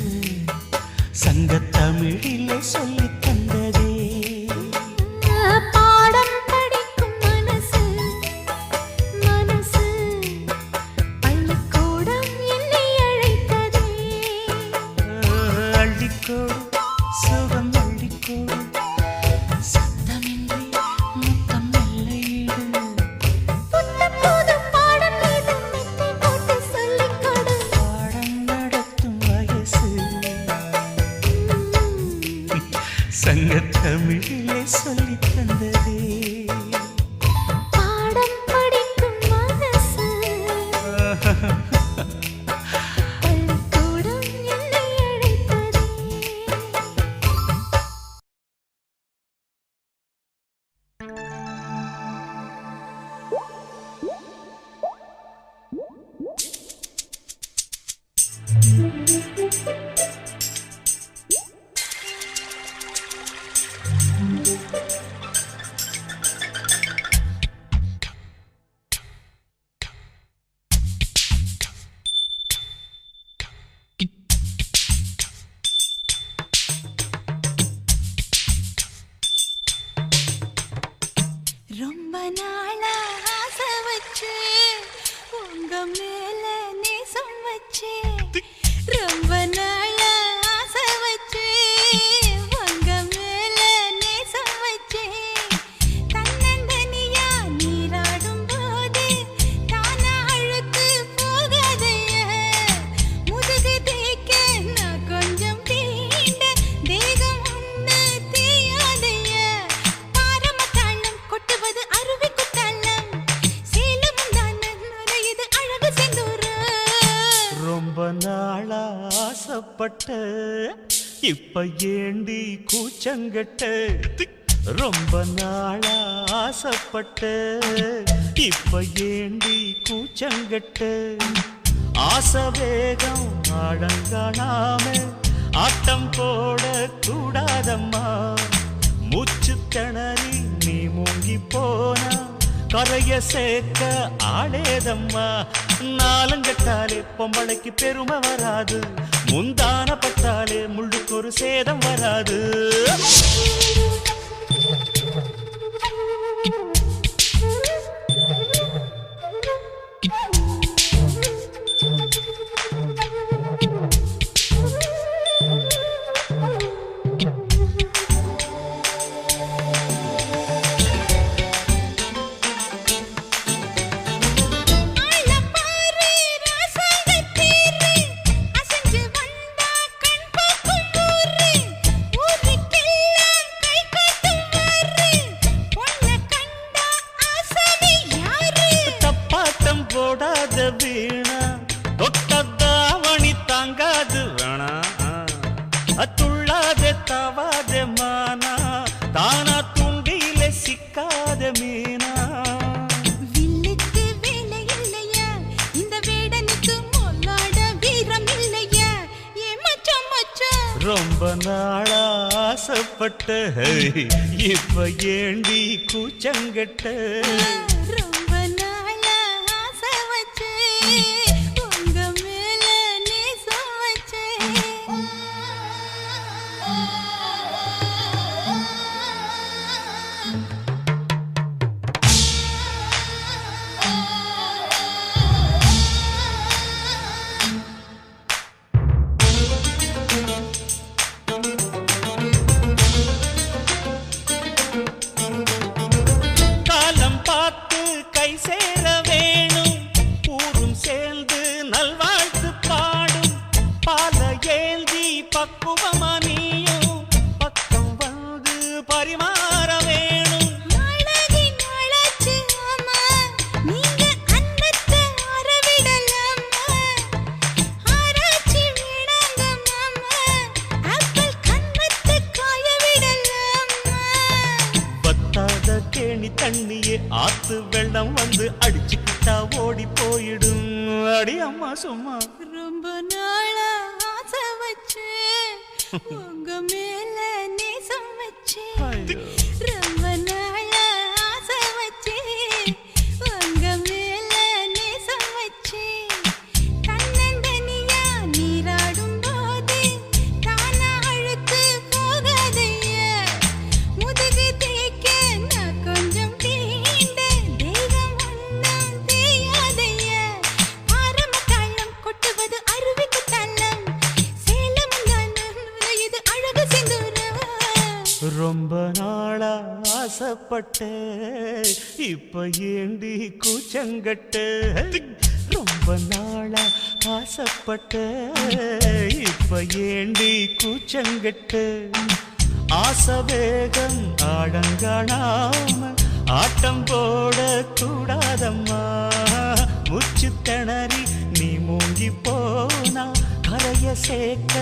சங்கத்தமிழிலே சொல்லித் தந்ததே. பாடம் படிக்கும் மனசு மனசு பள்ளிக்கூடம் என்னை அழைத்ததே. அள்ளிக்கோடு சுகம் அள்ளிக்கோடு சத்தமின்றி முத்தம் மெல்லையிடு. புத்தம் புதும் பாடம் மீது மெத்தை போட்டு சொல்லிக் கொடு. பாடம் நடத்தும் வயசு சங்கத்தமிழிலே சொல்லித் தந்ததே. பாடம் படிக்கும் மனசு பள்ளிக்கூடம் என்னை அழைத்ததே. ரொம்ப நாளா ஆசை வச்சு உங்க மேல நேசம் வச்சு. ரொம்ப நாளா ஆசை வச்சு உங்க மேல நேசம் வச்சு. தன்னந்தனியா நீராடும் போது தானா அழுக்கு போகாதைய. முதுகு தேய்க்க நான் கொஞ்சம் தீண்ட தேகம் ஒண்ணு தேயாதைய. பாரமத்தாளம் கொட்டுவது அருவி குத்தாளம். சேலமும் தானே நுரையுது அழகு செந்தூரம். ரொம்ப நாளா ஆசைப்பட்ட இப்ப ஏண்டி கூச்சங்கட்ட. ரொம்ப நாளா ஆசைப்பட்ட இப்ப ஏண்டி கூச்சங்கட்ட. ஆசை வேகம் அடங்கானாம ஆட்டம் போட கூடாதம்மா. மூச்சு திணறி நீ மூங்கி போனா கரைய சேர்க்க ஆளேதம்மா. நாலங்கட்டாலே பொம்பளைக்கு பெருமை வராது. முந்தான பட்டாலே முள்ளுக்கு ஒரு சேதம் வராது. ஆள பாரு தவாத மானா தானா துண்டியில சிக்காத மீனா வில்லுக்கு வேலை இல்லையா இந்த வேடனுக்கு மொல்லாட வீரம் இல்லையா ஏ மச்சான் மச்சான் ரொம்ப நாளா ஆசைப்பட்ட இப்ப ஏண்டி கூச்சங்கட்ட ரொம்ப நாளா ஆசை வச்சு உங்க மேல நேசம் வச்சு காலம் பார்த்து கை சேர வேணும் ஊரும் சேர்ந்து நல்வாழ்த்து பாடும் பால ஏந்தி பக்குவமா நீயும் பக்கம் வந்து பரிமாற வேணும் நாளாகி நாளாச்சு அம்மா நீங்க அன்னத்தை அறவிடலாமா ஆராய்ச்சி வேணாங்க மாமா ஆப்பிள் கன்னத்தை காய விடலாமா பத்தாத கேணி தண்ணியே ஆத்து வெள்ளம் வந்து அடிச்சுக்கிட்டா ஓடி போயிடும் அடி அம்மா சும்மா ரொம்ப நாளா ஆசை வச்சு உங்க மேல நேசம் வச்சு ரொம்ப நாளா ஆசை வச்சு உங்க மேல நேசம் வச்சு தன்னந்தனியா நீராடும் போது தானா அழுத்து போகாதையா முதுகு தேய்க்க நான் கொஞ்சம் தீண்ட தெய்வம் ஒன்றும் தெரியாதையா ஆரம்ப தாளம் கொட்டுவது அருவிக்கு தன்னம் சேலம் இது அழகு சிந்துரம் ரொம்ப நாளா ஆசைப்பட்ட இப்ப ஏண்டி கூச்சங்கட்ட ரொம்ப நாளா ஆசைப்பட்ட இப்ப ஏண்டி கூச்சங்கட்ட ஆசை வேகம் ஆடங்காணாம ஆட்டம் போட கூடாதம்மா முச்சு திணறி நீ மூங்கி போனா கரைய சேர்க்க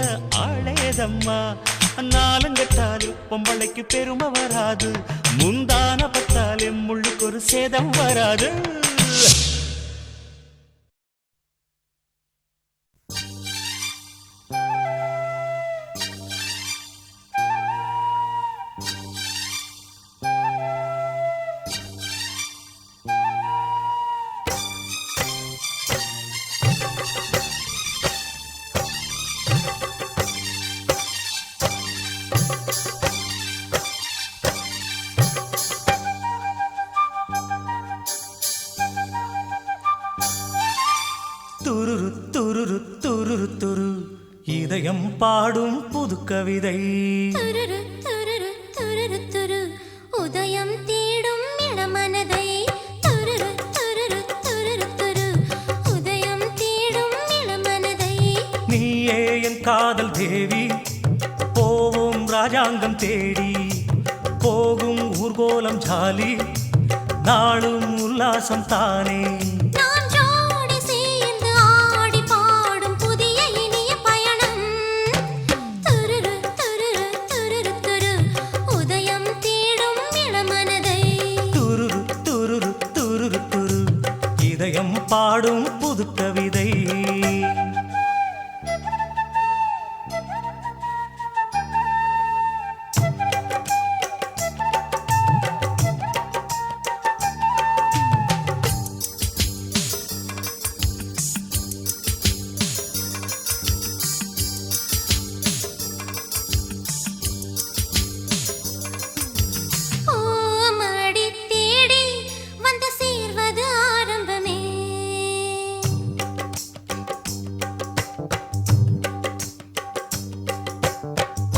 ஆளேதம்மா நாலுங்கட்டாலு பொம்பளைக்கு பெருமை வராது முந்தான பத்தாலே முள்ளுக்கு ஒரு சேதம் வராது துருரு துருரு துருரு துரு இதயம் பாடும் புது கவிதை துருரு துருரு துருரு துரு உதயம் தேடும் இளமனதை துருரு துருரு துருரு துரு உதயம் தேடும் இளமனதை நீயே என் காதல் தேவி போவோம் ராஜாங்கம் தேடி போகும் ஊர்கோலம் ஜாலி நாளும் உல்லாசம் தானே நான் ஜோடி சேர்ந்து ஆடி பாடும் புதிய இனிய பயணம் துருரு துருரு துருரு துரு உதயம் தேடும் இளமனதை துருரு துருரு துருரு துரு இதயம் பாடும் புது கவிதை ஓமடி தேடி வந்து சேர்வது ஆரம்பமே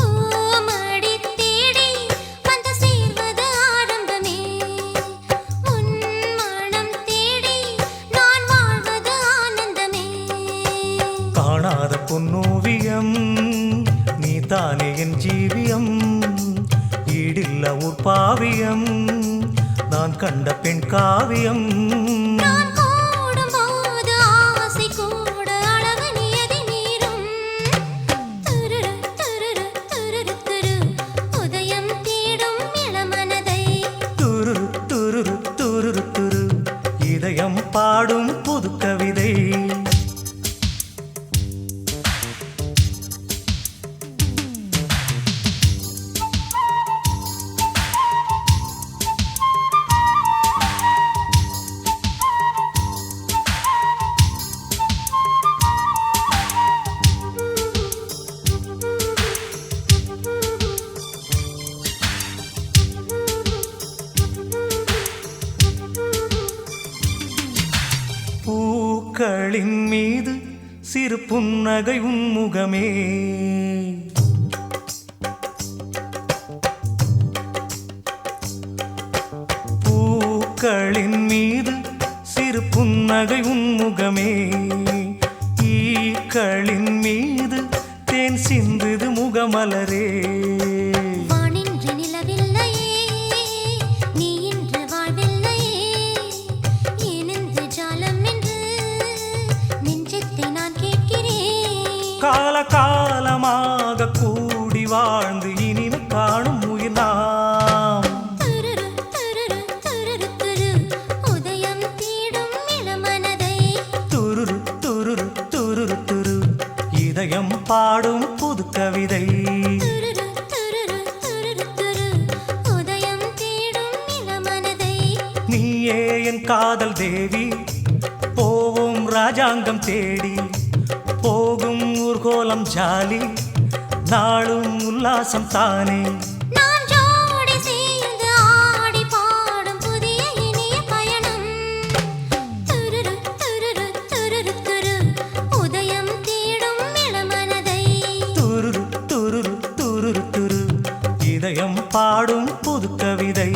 ஓமடி தேடி வந்து சேர்வது ஆரம்பமே உன் மனம் தேடி நான் வாழ்வது ஆனந்தமே காணாத பொன்னோவியம் நீதானே என் ஜீவியம் ஈடில்ல ஒரு பாவியம் நான் கண்ட பெண் காவியம் நான் கூடும்போது ஆசை கூட அழகு நியதி மீறும் துருரு துருரு துருரு துரு சிறு புன்னகை உன்முகமே. பூக்களின் மீது சிறு புன்னகை உன்முகமே. ஈக்களின் மீது தேன் சிந்துது முகமலரே. வானின்று நிலவில்லையே, நீ இன்று வாழ்வில்லையே, ஏனென்று ஜாலம் என்று நெஞ்சத்தை நான் கேட்கிறேன். கால காலமாக கூடி வாழ்ந்து இனிமை காணும் உயிர் நாம். துருரு துருரு துருரு துரு, உதயம் தேடும் இளமனதை. துருரு துருரு துருரு துரு, இதயம் பாடும் புது கவிதை. துருரு துருரு துருரு துரு, உதயம் தேடும் இளமனதை. நீயே என் காதல் தேவி, போவோம் ராஜாங்கம் தேடி. போகும் ஊர்கோலம் ஜாலி, நாளும் உல்லாசம் தானே. நாம் ஜோடி சேர்ந்து ஆடி பாடும் புதிய இனிய பயணம். துருரு துருரு துருரு துரு, உதயம் தேடும் இளமனதை. துருரு துருரு துருரு துரு, இதயம் பாடும் புது கவிதை.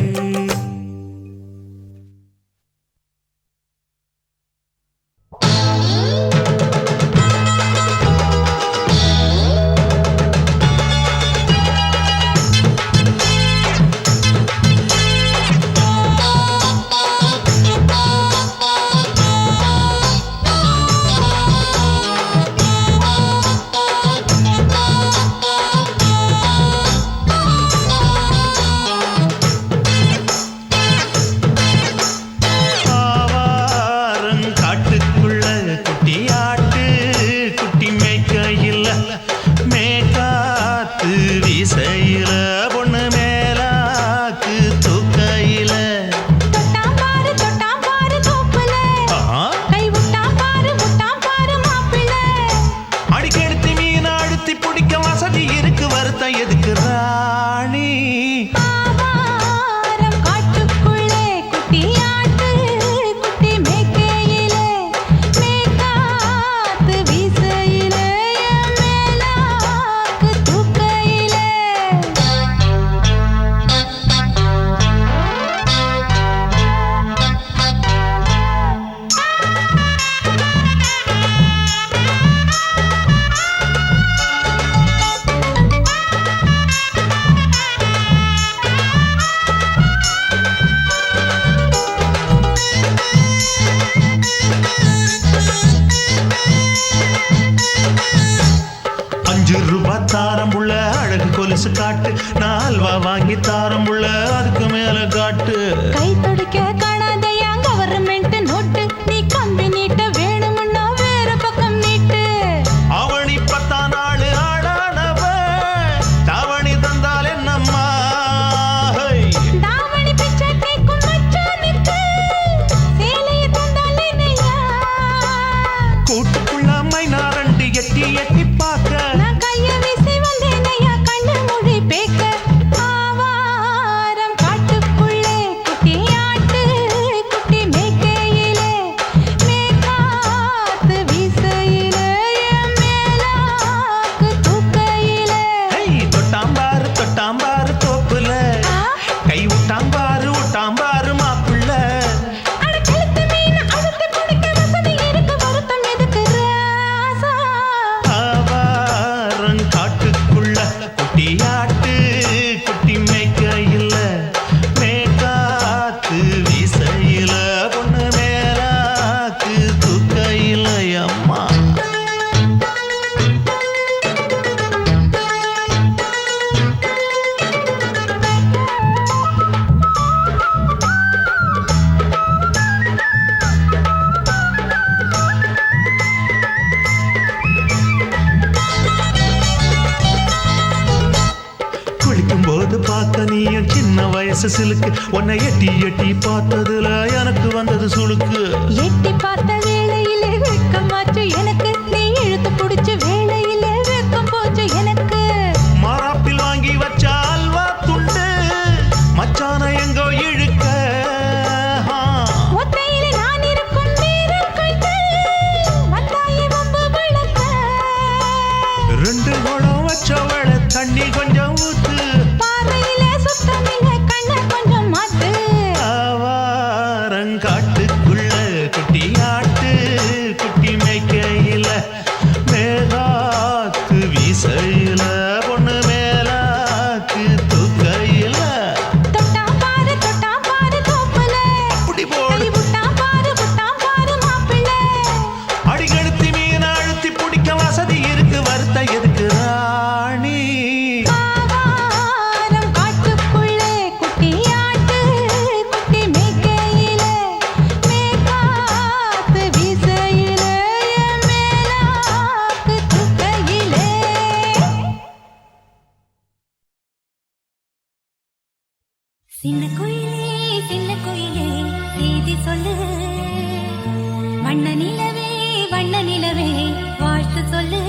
கொலுசு காட்டு, நான் அல்வா வாங்கி தாரம் உள்ள அதுக்கு மேல காட்டு. கை தொடிக்க காணாதையா கவர்மெண்ட் நோட்டு, நீ கம்பி நீட்ட வேணும்னா வேற பக்கம் நீட்டு. அவனி 10 நாள் ஆடானவ தாவணி தந்தால் என்னம்மா? தாவணி பிச்சை கேக்கும் மச்சானுக்கு சேலைய தந்தால் என்னையா? கூட்டுக்குள்ள மைனாரண்டு எட்டி எட்டி பார்க்க நான் கைய வீசி வந்தேனையா கண்ணு மொழி பேக்க. ஆவாரம் காட்டுக்குள்ளே குட்டியாட்டு குட்டி மேய்க்கையிலே மேற்காத்து வீசையிலே என் மேலாக்கு தூக்கையிலே. தொட்டாம்பாரு தோப்புல கை விட்டாம்பாரு மாப்புள்ள. அட கழுத்து மீன் அழுத்து குடிக்க வசதி இருக்கு, வருத்தம் எதுக்கு ராசா? ஆவாரம் காட்டுக்குள்ள குட்டியாட்டு குட்டி மேய்க்கையில மேற்காத்து வீசையில பொண்ணு மேலாக்கு தூக்கையில அம்மா. குளிக்கும் போது பார்த்த நீயும் சின்ன வயசு சிலுக்கு, உன்னை எட்டி எட்டி பார்த்ததுல எனக்கு வந்தது சுளுக்கு. எட்டி பார்த்த வேளையிலே வெட்கமாச்சு எனக்கு, நீ இழுத்து புடிச்ச வேளையிலே வெட்கம் போச்சு எனக்கு. மராப்பில் வாங்கி வச்ச அல்வா துண்டு மச்சான எங்கோ இழுக்க. ஒத்தையிலே நான் இருக்கும் நேரம் கண்டு வந்தாயே வம்பு விளக்க. சின்ன குயிலே செய்தி சொல்லு வண்ண நிலவே வாழ்த்து சொல்லு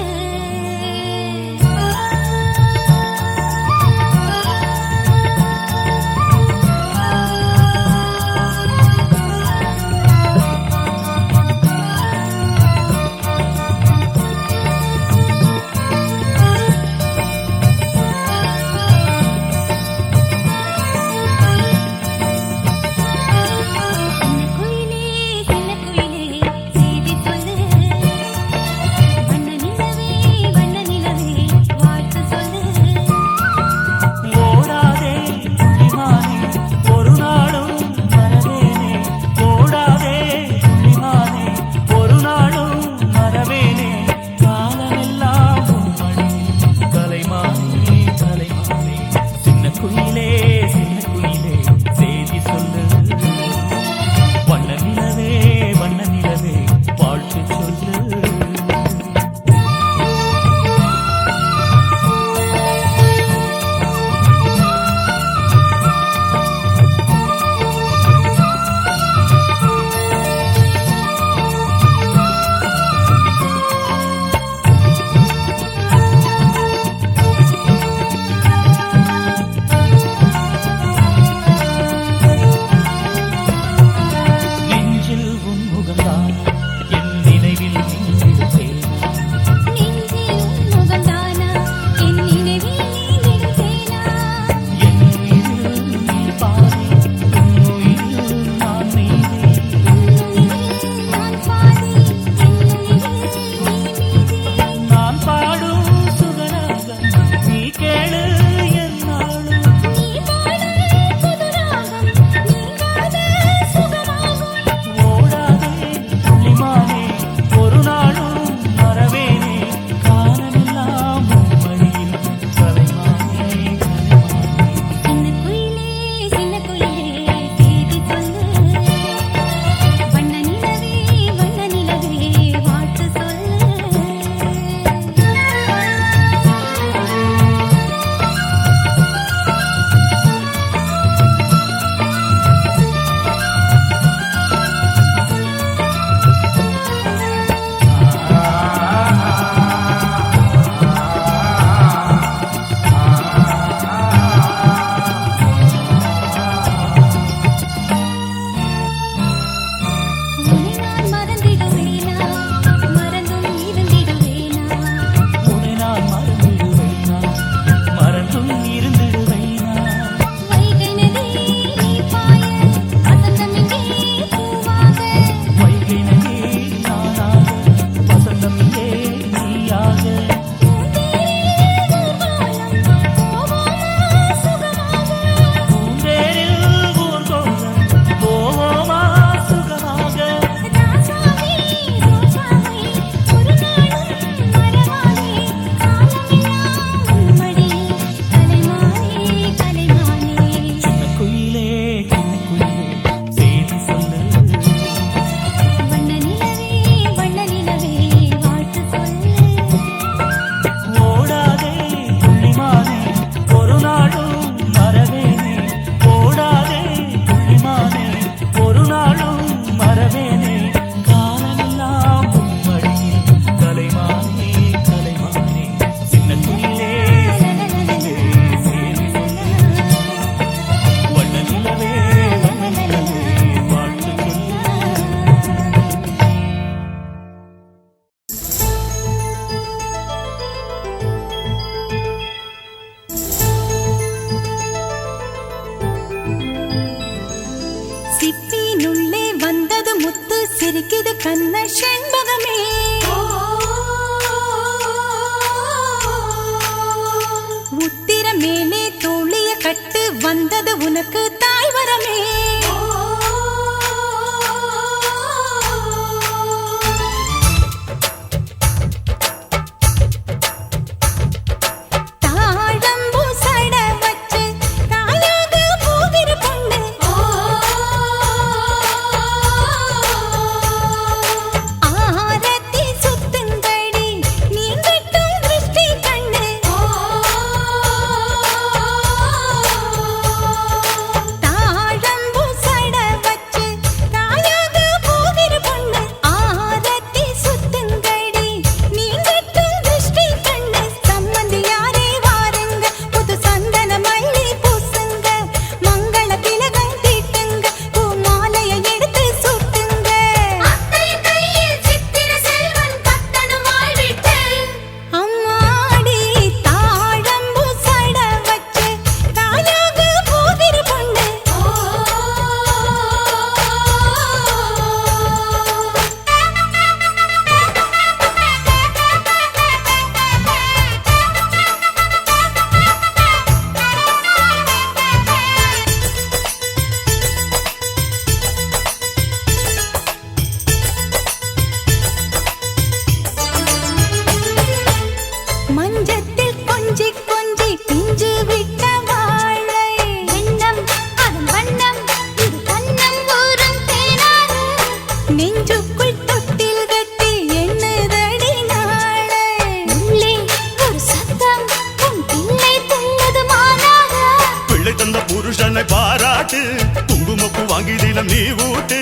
புருஷனை பாராட்டு குங்குமப்பு வாங்கி தினம் நீ ஊட்டு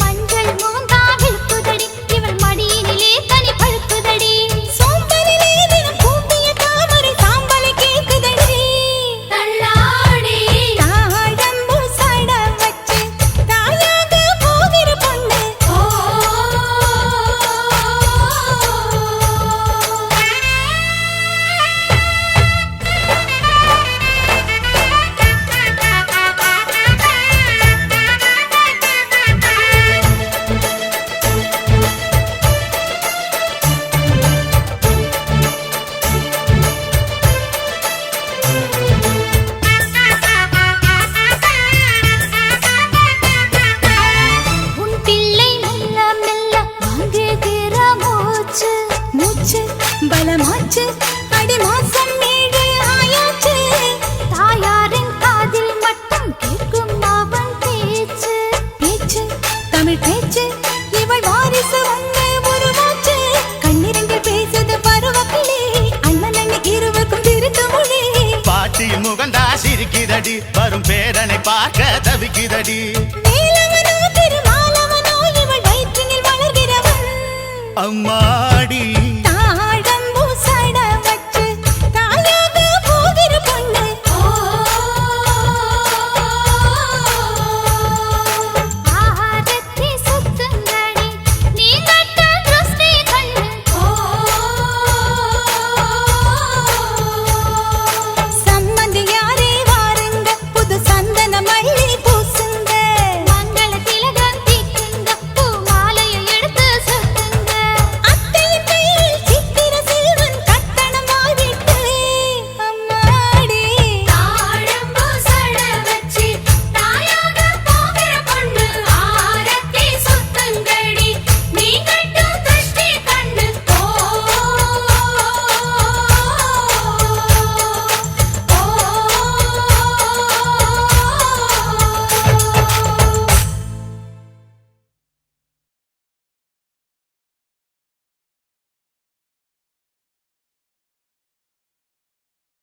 மஞ்சள் மோந்தா விழுப்புதடி இவள் மடியினிலே தனி பழுப்புதடி சோம்பரிலே தினம் கூப்பிய தாமரை சாம்பலை கேக்குதடி தள்ளாடி தாழம்பு சட வச்சு தாயாக போகிற பொண்ணு உன் பிள்ளை மெல்ல மெல்ல வாங்குகிற மூச்சு மூச்சு பலமாச்சு அடி மாசம் 7 ஆயாச்சு தாயாரின் காதில் மட்டும் கேட்கும் அவன் பேச்சு பேச்சு தமிழ் பேச்சு இவள் வாரிசு வந்து உருவாச்சு கண்ணிரண்டில் பேசுது பருவக்கிளி அண்ணன் அண்ணி இருவருக்கும் திருத்து மொழி பாட்டியின் முகந்தா சிரிக்குதடி வரும் பேரனை பார்க்க தவிக்குதடி வேலவனோ திருமாலவனோ இவள் வயிற்றினில் வளர்கிறவன் அம்மாடி